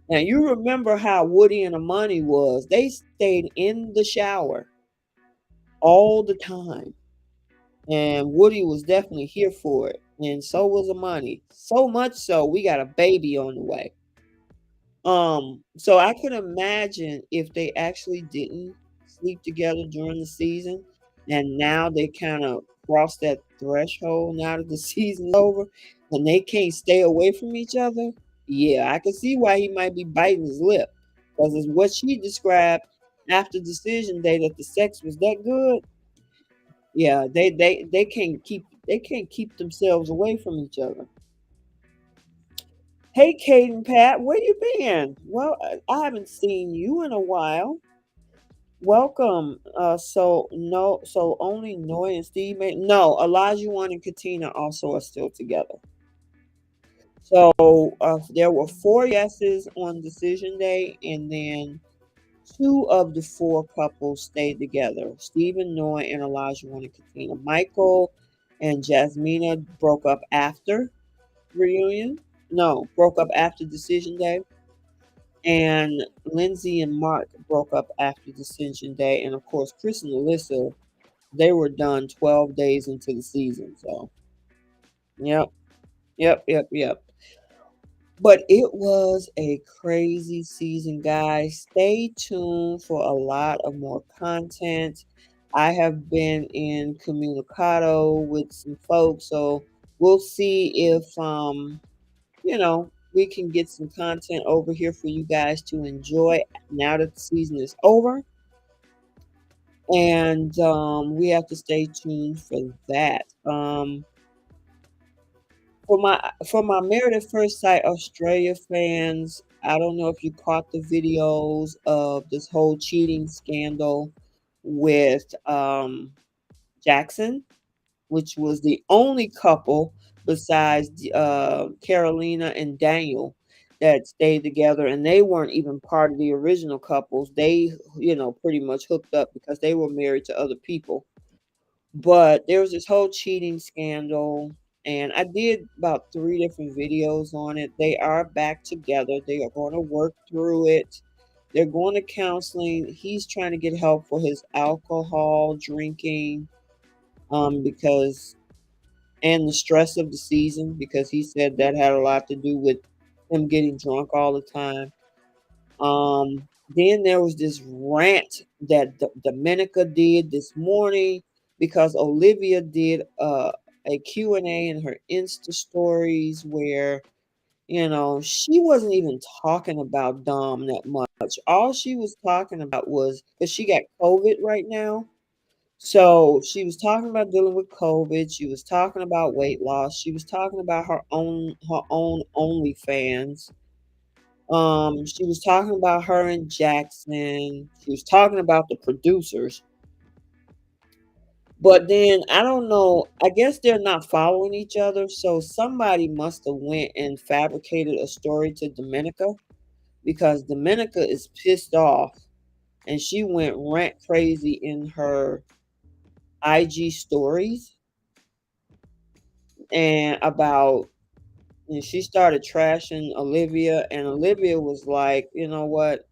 Now you remember how Woody and Amani was. They stayed in the shower all the time. And Woody was definitely here for it, and so was Amani. So much so, we got a baby on the way. So I could imagine if they actually didn't sleep together during the season, and now they kind of crossed that threshold now that the season's over, and they can't stay away from each other. Yeah, I can see why he might be biting his lip, because it's what she described after decision day that the sex was that good. Yeah, they can't keep themselves away from each other. Hey, Kate and Pat, where you been? Well, I haven't seen you in a while. Welcome. So only Noy and Steve made no. Elijah and Katina also are still together. So there were four yeses on decision day, and then two of the four couples stayed together. Stephen Noy and Elijah and Katina. Michael and Jasmina broke up after reunion. No, broke up after decision day. And Lindsay and Mark broke up after decision day. And of course, Chris and Alyssa, they were done 12 days into the season. So, yep, yep, yep, yep. But it was a crazy season, guys. Stay tuned for a lot of more content. I have been in communicado with some folks, so we'll see if we can get some content over here for you guys to enjoy now that the season is over. And we have to stay tuned for that. For my Married at First Sight Australia fans, I don't know if you caught the videos of this whole cheating scandal with Jackson. which was the only couple besides Carolina and Daniel that stayed together, and they weren't even part of the original couples. They, pretty much hooked up because they were married to other people. But there was this whole cheating scandal, and I did about 3 different videos on it. They are back together. They are gonna work through it. They're going to counseling. He's trying to get help for his alcohol drinking, because and the stress of the season, because he said that had a lot to do with him getting drunk all the time. Then there was this rant that Dominica did this morning because Olivia did a Q&A in her Insta stories where, she wasn't even talking about Dom that much. All she was talking about was because she got COVID right now. So she was talking about dealing with COVID. She was talking about weight loss. She was talking about her own OnlyFans. She was talking about her and Jackson. She was talking about the producers. But then I don't know, I guess they're not following each other, so somebody must have went and fabricated a story to Dominica because Dominica is pissed off and she went rant crazy in her IG stories and about and she started trashing Olivia, and Olivia was like, "You know what?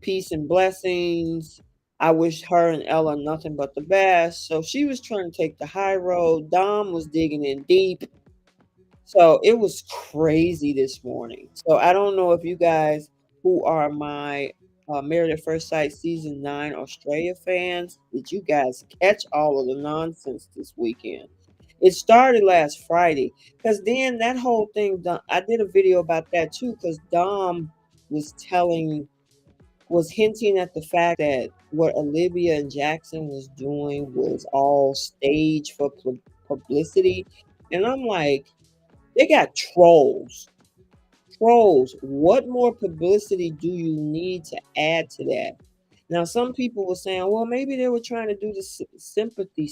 Peace and blessings. I wish her and Ella nothing but the best." So she was trying to take the high road. Dom was digging in deep. So it was crazy this morning. So I don't know if you guys who are my Married at First Sight season 9 Australia fans, did you guys catch all of the nonsense this weekend? It started last Friday because then that whole thing, I did a video about that too because Dom was was hinting at the fact that what Olivia and Jackson was doing was all staged for publicity. And I'm like, they got trolls. Trolls. What more publicity do you need to add to that? Now, some people were saying, well, maybe they were trying to do the sympathy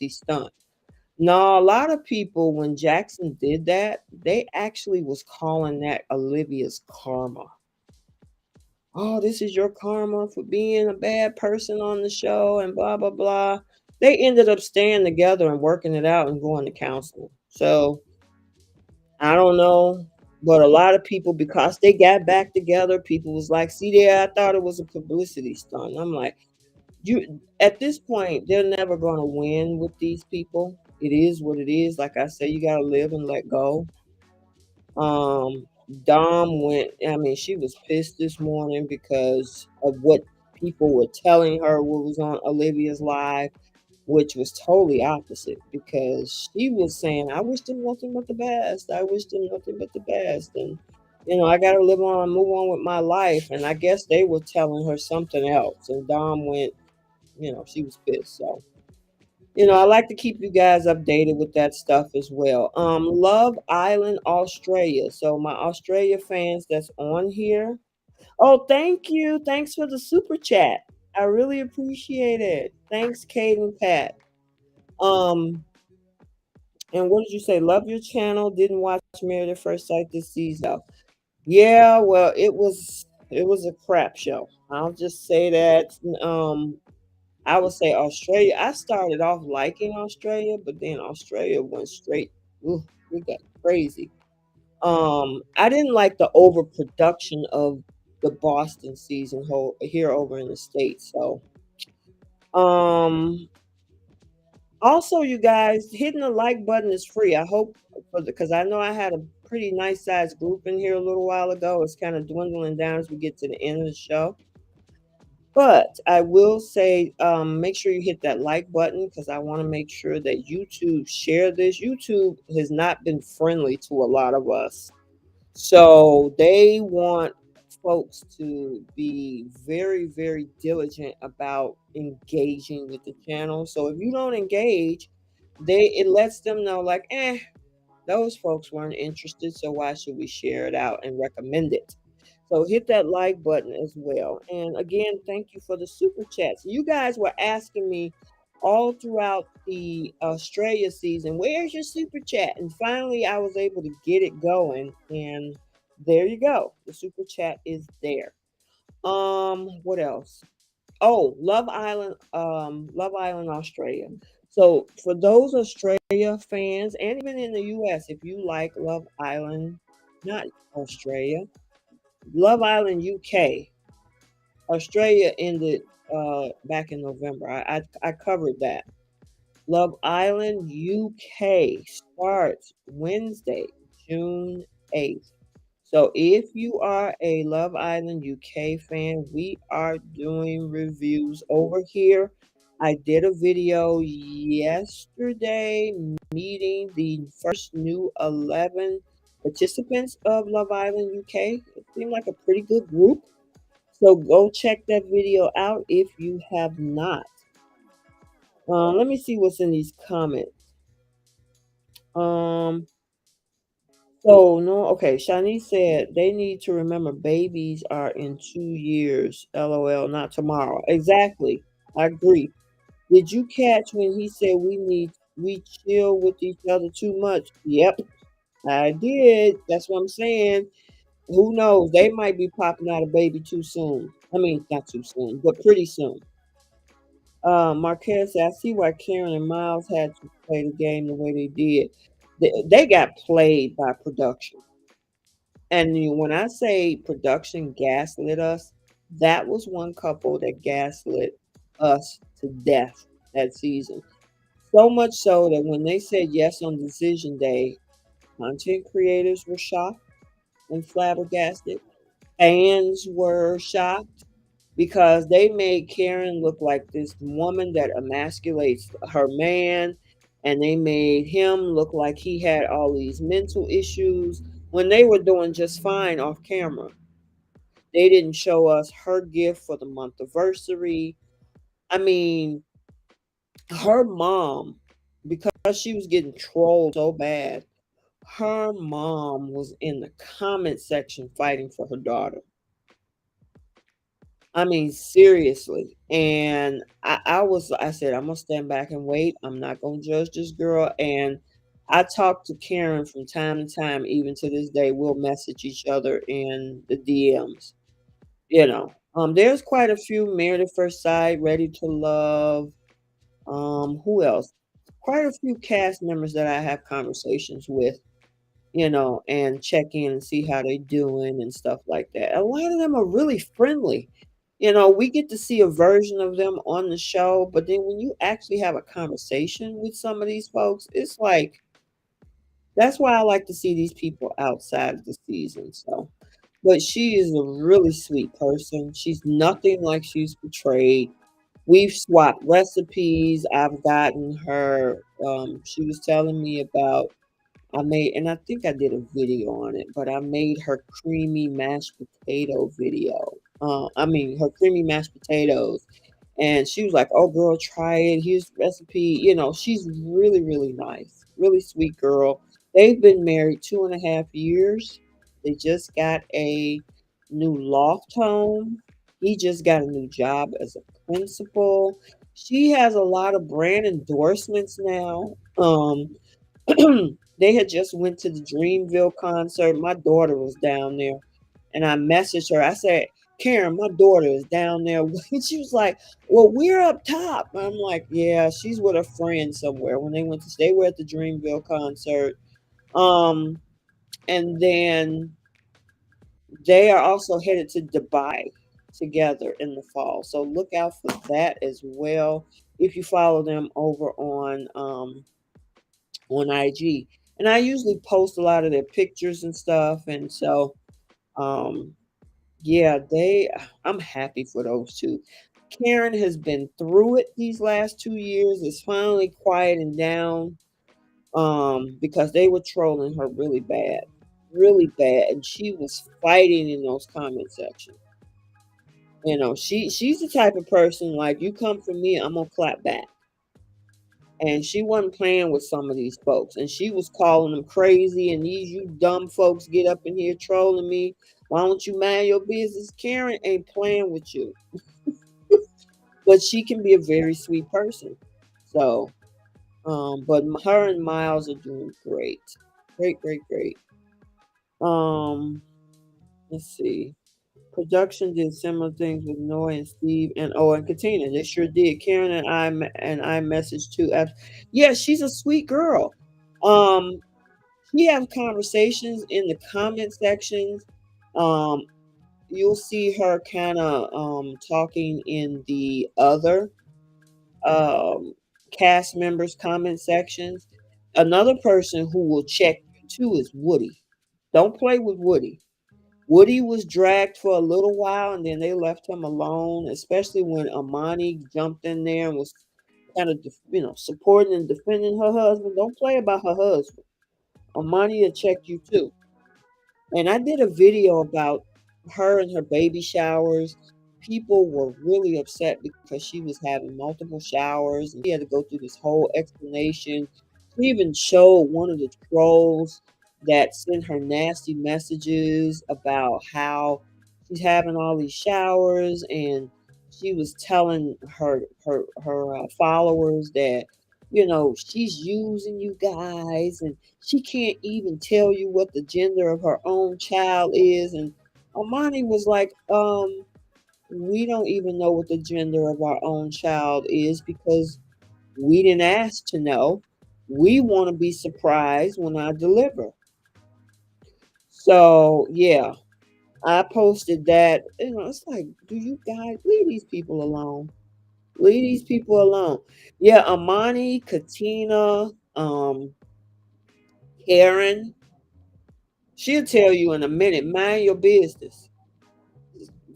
stunt. No, a lot of people, when Jackson did that, they actually was calling that Olivia's karma. Oh, this is your karma for being a bad person on the show and blah, blah, blah. They ended up staying together and working it out and going to counseling. So I don't know. But a lot of people, because they got back together, people was like, see there, I thought it was a publicity stunt. I'm like, you at this point, they're never gonna win with these people. It is what it is. Like I say, you gotta live and let go. Um, Dom went, I mean, she was pissed this morning because of what people were telling her what was on Olivia's live, which was totally opposite because she was saying, I wish them nothing but the best. I wish them nothing but the best. And, I got to live on and move on with my life. And I guess they were telling her something else. And Dom went, she was pissed. So, I like to keep you guys updated with that stuff as well. Love Island, Australia. So my Australia fans that's on here. Oh, thank you. Thanks for the super chat. I really appreciate it. Thanks, Kate and Pat. Um, and what did you say? Love your channel. Didn't watch Married at First Sight this season. Yeah, well, it was a crap show. I'll just say that. I would say Australia. I started off liking Australia, but then Australia went straight. Ooh, we got crazy. I didn't like the overproduction of the Boston season here over in the States. So, um, also, you guys, hitting the like button is free. I hope because I know I had a pretty nice sized group in here a little while ago. It's kind of dwindling down as we get to the end of the show. But I will say, make sure you hit that like button because I want to make sure that YouTube share this. YouTube has not been friendly to a lot of us. So they want folks to be very, very diligent about engaging with the channel. So if you don't engage, it lets them know like, those folks weren't interested, so why should we share it out and recommend it? So hit that like button as well. And again, thank you for the super chats. You guys were asking me all throughout the Australia season. Where's your super chat? And finally, I was able to get it going, and there you go. The super chat is there. What else? Oh, Love Island Australia. So for those Australia fans, and even in the US, if you like Love Island, not Australia, Love Island UK. Australia ended back in November. I covered that. Love Island UK starts Wednesday, June 8th. So if you are a Love Island UK fan, we are doing reviews over here. I did a video yesterday meeting the first new 11 participants of Love Island UK. It seemed like a pretty good group. So go check that video out if you have not. Let me see what's in these comments. Um, so no, okay. Shani said they need to remember babies are in 2 years. LOL, not tomorrow. Exactly. I agree. Did you catch when he said we chill with each other too much? Yep, I did. That's what I'm saying. Who knows? They might be popping out a baby too soon. I mean, not too soon, but pretty soon. Marquez said, I see why Karen and Miles had to play the game the way they did. They got played by production. And when I say production gaslit us, that was one couple that gaslit us to death that season. So much so that when they said yes on decision day, content creators were shocked and flabbergasted. Fans were shocked because they made Karen look like this woman that emasculates her man, and they made him look like he had all these mental issues when they were doing just fine off camera. They didn't show us her gift for the month anniversary. I mean, her mom, because she was getting trolled so bad, her mom was in the comment section fighting for her daughter. I mean, seriously. And I said, I'm gonna stand back and wait. I'm not gonna judge this girl. And I talk to Karen from time to time, even to this day. We'll message each other in the DMs. There's quite a few Married at First Sight, Ready to Love. Who else? Quite a few cast members that I have conversations with, and check in and see how they doing and stuff like that. A lot of them are really friendly. We get to see a version of them on the show, but then when you actually have a conversation with some of these folks, it's like that's why I like to see these people outside of the season. So, but she is a really sweet person. She's nothing like she's portrayed. We've swapped recipes. I've gotten her. She was telling me about and I think I did a video on it, but I made her creamy mashed potato video. Her creamy mashed potatoes. And she was like, oh, girl, try it. Here's the recipe. She's really, really nice. Really sweet girl. They've been married 2.5 years. They just got a new loft home. He just got a new job as a principal. She has a lot of brand endorsements now. They had just went to the Dreamville concert. My daughter was down there, and I messaged her. I said, Karen, my daughter is down there. And she was like, well, we're up top. I'm like, yeah, she's with a friend somewhere. When they were at the Dreamville concert. Um, and then they are also headed to Dubai together in the fall. So look out for that as well if you follow them over on IG. And I usually post a lot of their pictures and stuff. And so, um, yeah, I'm happy for those two. Karen has been through it these last 2 years. It's finally quieting down, because they were trolling her really bad. And she was fighting in those comment sections. She's the type of person like you come for me, I'm gonna clap back. And she wasn't playing with some of these folks. And she was calling them crazy. And these you dumb folks get up in here trolling me. Why don't you mind your business? Karen ain't playing with you. But she can be a very sweet person. So, but her and Miles are doing great. Great, great, great. Um, let's see. Production did similar things with Noah and Steve and Katina. They sure did. Karen and I messaged too. Yeah, she's a sweet girl. Um, we have conversations in the comment sections. Um, you'll see her kind of talking in the other um, cast members' comment sections. Another person who will check you too is Woody. Don't play with Woody. Woody was dragged for a little while and then they left him alone, especially when Amani jumped in there and was kind of, supporting and defending her husband. Don't play about her husband. Amani will check you too. And I did a video about her and her baby showers. People were really upset because she was having multiple showers and she had to go through this whole explanation. She even showed one of the trolls that sent her nasty messages about how she's having all these showers, and she was telling her followers that she's using you guys, and she can't even tell you what the gender of her own child is. And Amani was like, we don't even know what the gender of our own child is because we didn't ask to know. We want to be surprised when I deliver. So, yeah, I posted that. It's like, do you guys leave these people alone? Leave these people alone. Yeah, Amani, Katina, Karen, she'll tell you in a minute, mind your business.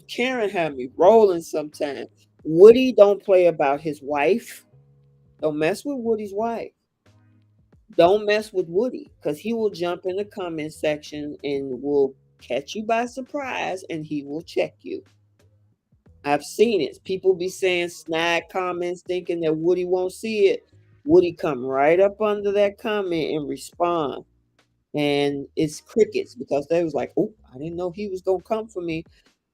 Karen had me rolling sometimes. Woody don't play about his wife. Don't mess with Woody's wife. Don't mess with Woody because he will jump in the comment section and will catch you by surprise and he will check you. I've seen it. People be saying snide comments thinking that Woody won't see it. Woody come right up under that comment and respond. And it's crickets because they was like, "Oh, I didn't know he was gonna come for me."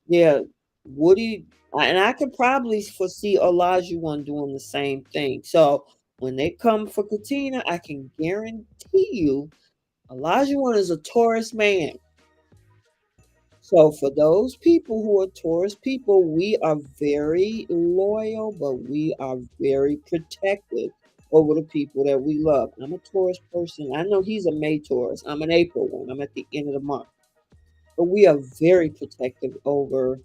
Yeah, Woody, and I could probably foresee Olajuwon doing the same thing. So when they come for Katina, I can guarantee you Olajuwon is a Taurus man. So for those people who are Taurus people, we are very loyal, but we are very protective over the people that we love. I'm a Taurus person. I know he's a May Taurus. I'm an April one. I'm at the end of the month. But we are very protective over,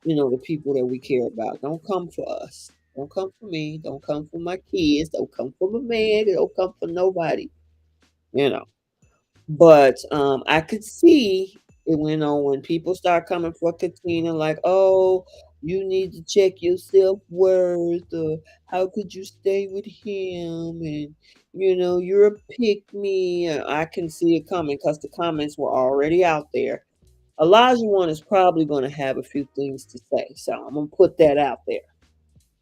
the people that we care about. Don't come for us. Don't come for me. Don't come for my kids. Don't come for my man. Don't come for nobody. You know. But I could see it went on when people start coming for Katina, like, oh, you need to check your self worth, or how could you stay with him? And you're a pick me. I can see it coming because the comments were already out there. Elijah one is probably going to have a few things to say, so I'm gonna put that out there.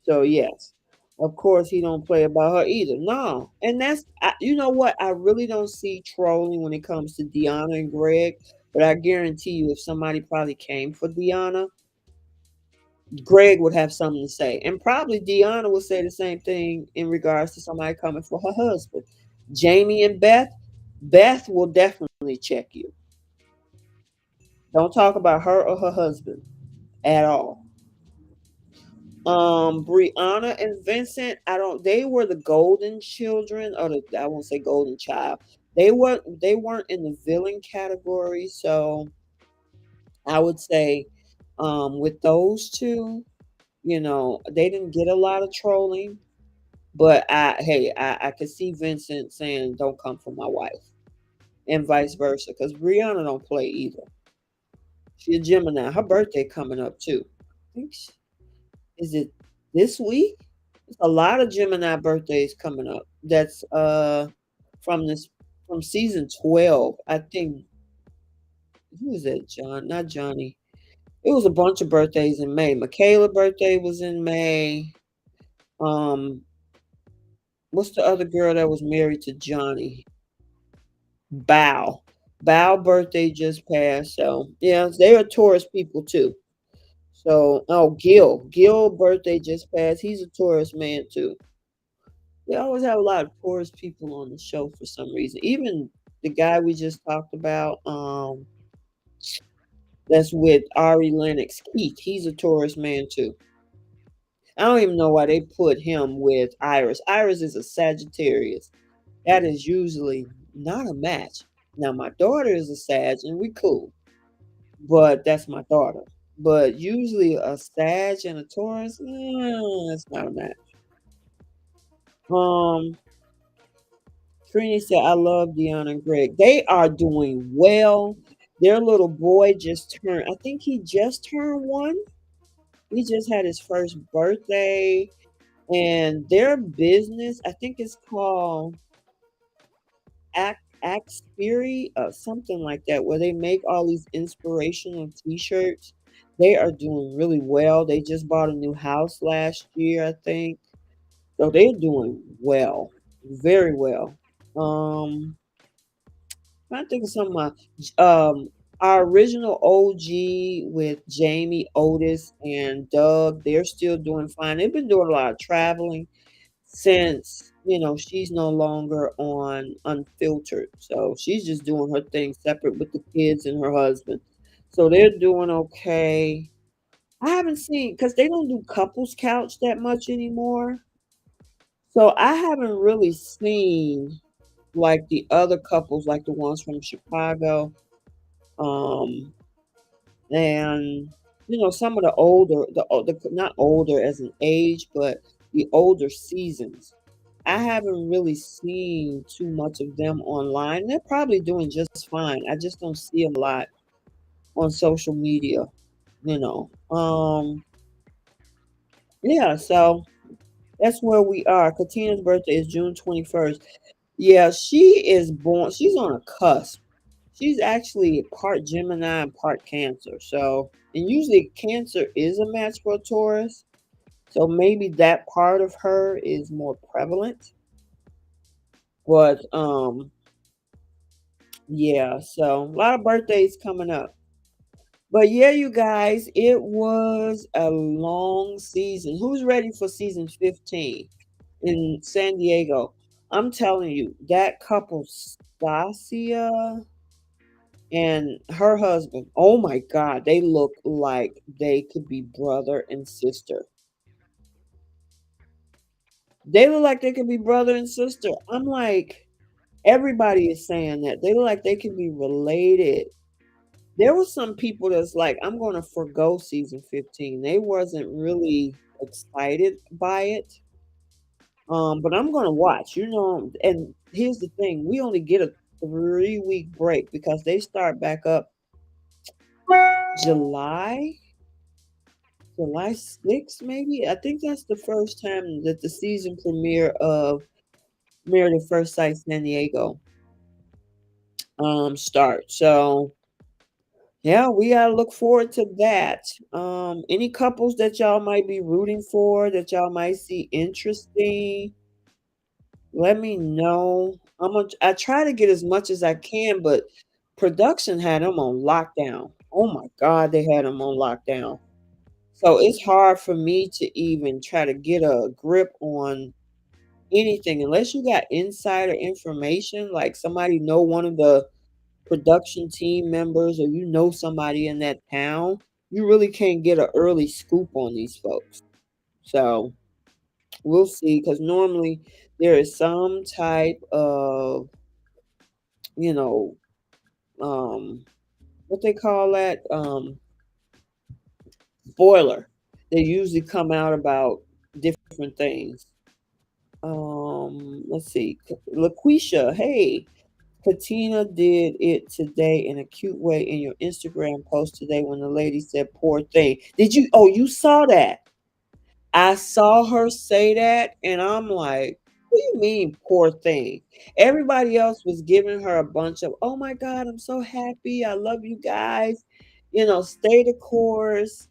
So yes, of course he don't play about her either. No, and you know what? I really don't see trolling when it comes to Deanna and Greg, but I guarantee you, if somebody probably came for Deanna, Greg would have something to say, and probably Deanna would say the same thing in regards to somebody coming for her husband. Jamie and Beth will definitely check you. Don't talk about her or her husband at all. Brianna and Vincent, they were the golden children, or I won't say golden child. They weren't in the villain category, so I would say with those two, they didn't get a lot of trolling, but I could see Vincent saying, "Don't come for my wife," and vice versa, because Brianna don't play either. She a Gemini. Her birthday coming up too. I think is it this week? There's a lot of Gemini birthdays coming up. That's from this from season 12. I think who is that? John, not Johnny. It was a bunch of birthdays in May. Michaela birthday was in May. Um, what's the other girl that was married to Johnny? Bow. Bow birthday just passed. So yeah, they are Taurus people too. So Gil birthday just passed. He's a Taurus man too. They always have a lot of Taurus people on the show for some reason. Even the guy we just talked about, that's with Ari Lennox, Keith. He's a Taurus man too. I don't even know why they put him with Iris. Iris is a Sagittarius. That is usually not a match. Now my daughter is a Sag and we cool, but that's my daughter. But usually a Sag and a Taurus, that's not a match. Um, Trini said, I love Deanna and Greg. They are doing well. Their little boy just turned, I think he just turned one. He just had his first birthday. And their business, I think it's called Axperia, something like that, where they make all these inspirational T-shirts. They are doing really well. They just bought a new house last year, I think. So they're doing well, very well. I think of some of our original OG with Jamie, Otis, and Doug. They're still doing fine. They've been doing a lot of traveling since she's no longer on Unfiltered, so she's just doing her thing separate with the kids and her husband. So they're doing okay. I haven't seen because they don't do couples couch that much anymore. So I haven't really seen like the other couples, like the ones from Chicago. Um, and some of the older, the not older as an age, but the older seasons. I haven't really seen too much of them online. They're probably doing just fine. I just don't see them a lot on social media, you know. Yeah, so that's where we are. Katina's birthday is June 21st. Yeah, she is born, she's on a cusp. She's actually part Gemini and part Cancer. So, and usually Cancer is a match for a Taurus. So maybe that part of her is more prevalent. But yeah, so a lot of birthdays coming up. But yeah, you guys, it was a long season. Who's ready for season 15 in San Diego? I'm telling you, that couple, Stasia and her husband, oh my God, they look like they could be brother and sister. They look like they could be brother and sister. I'm like, everybody is saying that. They look like they can be related. There were some people that's like, I'm gonna forgo season 15. They wasn't really excited by it. But I'm gonna watch, and here's the thing, we only get a 3-week break because they start back up July, July 6th, maybe. I think that's the first time that the season premiere of Married at First Sight San Diego starts. So yeah, we gotta look forward to that. Any couples that y'all might be rooting for, that y'all might see interesting, let me know. I try to get as much as I can, but production had them on lockdown. Oh my God, they had them on lockdown. So it's hard for me to even try to get a grip on anything unless you got insider information, like somebody know one of the production team members or somebody in that town. You really can't get an early scoop on these folks. So we'll see, because normally there is some type of, you know, um, what they call that, spoiler. They usually come out about different things. Let's see. LaQuisha, hey, Katina did it today in a cute way in your Instagram post today when the lady said poor thing. Did you? Oh, you saw that? I saw her say that, and I'm like, what do you mean, poor thing? Everybody else was giving her a bunch of, oh my God, I'm so happy. I love you guys. Stay the course.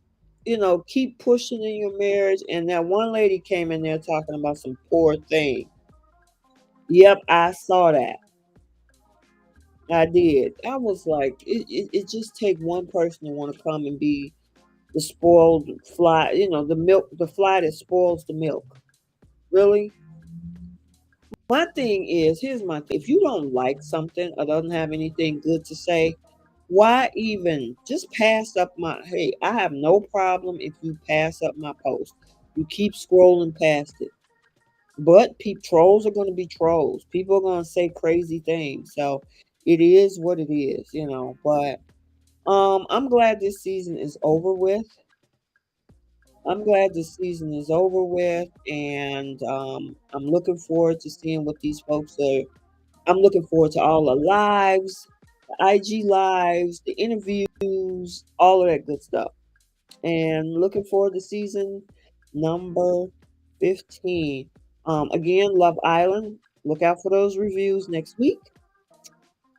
Keep pushing in your marriage. And that one lady came in there talking about some poor thing. Yep, I saw that. I did. I was like, it just take one person to want to come and be the spoiled fly, the milk, the fly that spoils the milk. Really? My thing is, here's my thing. If you don't like something or doesn't have anything good to say, why even just pass up my hey, I have no problem if you pass up my post. You keep scrolling past it. But trolls are going to be trolls. People are going to say crazy things. So it is what it is. But I'm glad this season is over with. I'm glad this season is over with, and I'm looking forward to seeing what these folks are. I'm looking forward to all the lives, the IG lives, the interviews, all of that good stuff. And looking forward to season number 15. Again, Love Island. Look out for those reviews next week.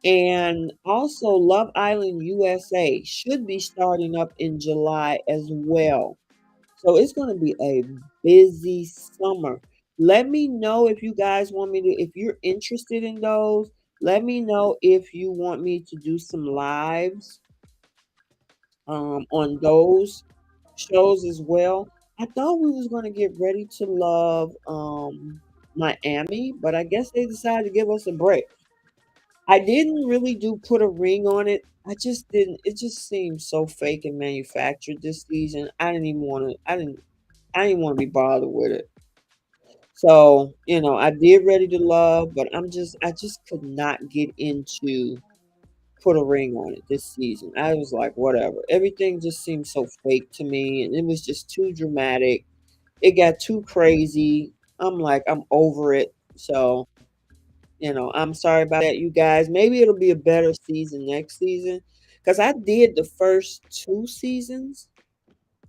And also, Love Island USA should be starting up in July as well. So it's going to be a busy summer. Let me know if you guys want me to, if you're interested in those. Let me know if you want me to do some lives on those shows as well. I thought we was going to get Ready to Love Miami, but I guess they decided to give us a break. I didn't really do put a ring on it. I just didn't. It just seemed so fake and manufactured this season. I didn't even want to. I didn't want to be bothered with it. So, I did Ready to Love, but I just could not get into put a ring on it this season. I was like, whatever. Everything just seemed so fake to me, and it was just too dramatic. It got too crazy. I'm like, I'm over it. So, I'm sorry about that, you guys. Maybe it'll be a better season next season. Because I did the first two seasons,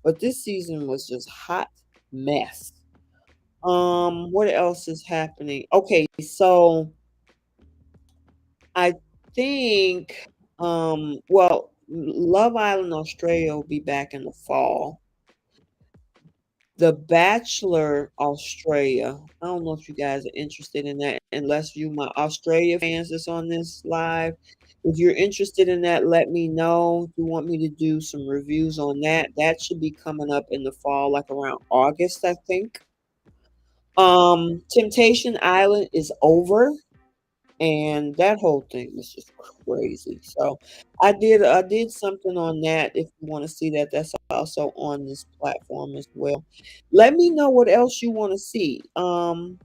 but this season was just hot mess. What else is happening? Okay, so I think well, Love Island Australia will be back in the fall. The Bachelor Australia. I don't know if you guys are interested in that, unless you my Australia fans that's on this live. If you're interested in that, let me know. If you want me to do some reviews on that, that should be coming up in the fall, like around August, I think. Temptation Island is over, and that whole thing was just crazy. So I did something on that. If you want to see that, that's also on this platform as well. Let me know what else you want to see. And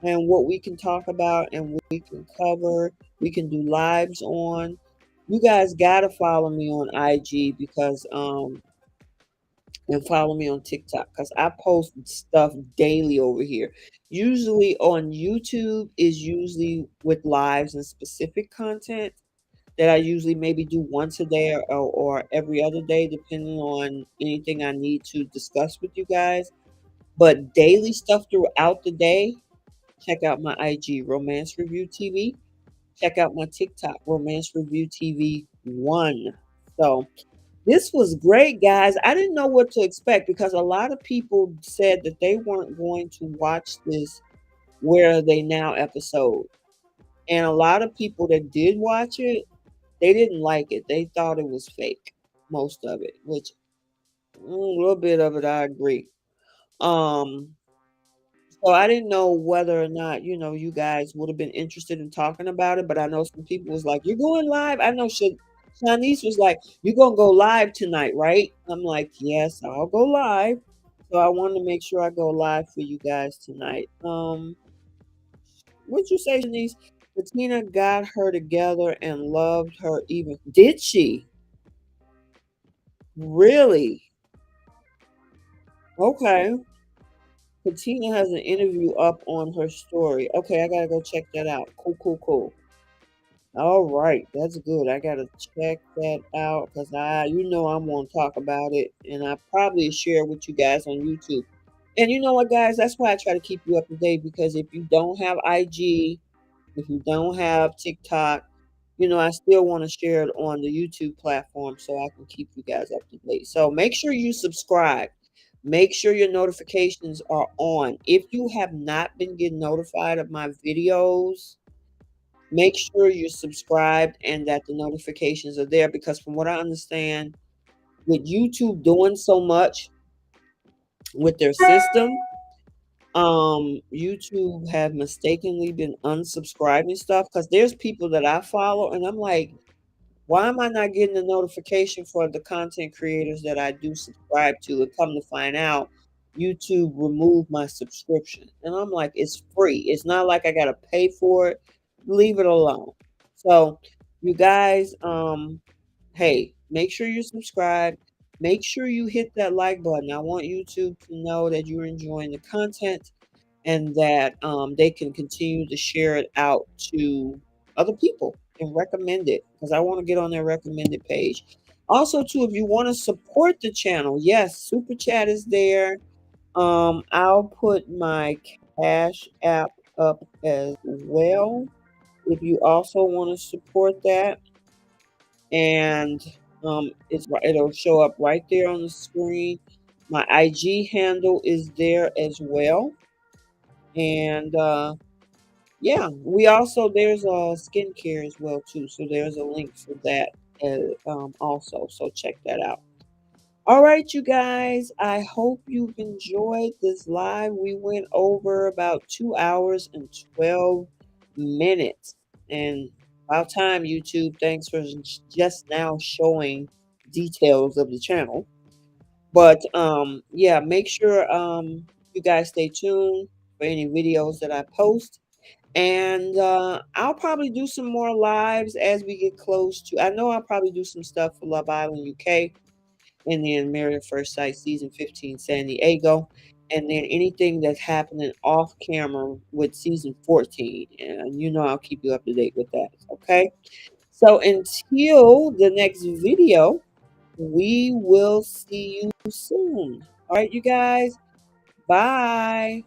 what we can talk about and what we can cover. We can do lives on. You guys gotta follow me on IG because and follow me on TikTok because I post stuff daily over here. Usually on YouTube is usually with lives and specific content that I usually maybe do once a day or every other day, depending on anything I need to discuss with you guys. But daily stuff throughout the day, check out my IG, Romance Review TV. Check out my TikTok, Romance Review TV 1. So this was great, guys. I didn't know what to expect because a lot of people said that they weren't going to watch this Where Are They Now episode. And a lot of people that did watch it, they didn't like it. They thought it was fake, most of it, which a little bit of it I agree. Um, so I didn't know whether or not, you guys would have been interested in talking about it, but I know some people was like, "You're going live." I know Shanice was like, "You're gonna go live tonight, right?" I'm like, "Yes, I'll go live." So I wanted to make sure I go live for you guys tonight. What'd you say, Shanice? Bettina got her together and loved her even. Did she? Really? Okay. Patina has an interview up on her story. Okay, I gotta go check that out. Cool, cool, cool. All right, that's good. I gotta check that out because I'm gonna talk about it, and I probably share with you guys on YouTube. And you know what, guys? That's why I try to keep you up to date because if you don't have IG, if you don't have TikTok, I still want to share it on the YouTube platform so I can keep you guys up to date. So make sure you subscribe. Make sure your notifications are on. If you have not been getting notified of my videos, make sure you're subscribed and that the notifications are there because from what I understand, with YouTube doing so much with their system, YouTube have mistakenly been unsubscribing stuff because there's people that I follow, and I'm like, why am I not getting the notification for the content creators that I do subscribe to? And come to find out, YouTube removed my subscription. And I'm like, it's free. It's not like I gotta pay for it. Leave it alone. So you guys, hey, make sure you subscribe. Make sure you hit that like button. I want YouTube to know that you're enjoying the content and that they can continue to share it out to other people and recommend it because I want to get on their recommended page. Also, too, if you want to support the channel, yes, Super Chat is there. I'll put my Cash App up as well if you also want to support that. And it'll show up right there on the screen. My IG handle is there as well. And yeah, we also there's a skincare as well too, so there's a link for that also. So check that out. All right, you guys. I hope you've enjoyed this live. We went over about 2 hours and 12 minutes, and about time, YouTube. Thanks for just now showing details of the channel. But yeah, make sure you guys stay tuned for any videos that I post. And I'll probably do some more lives as we get close to. I know I'll probably do some stuff for Love Island UK, and then Married at First Sight season 15 San Diego, and then anything that's happening off camera with season 14. And you know I'll keep you up to date with that. Okay. So until the next video, we will see you soon. All right, you guys. Bye.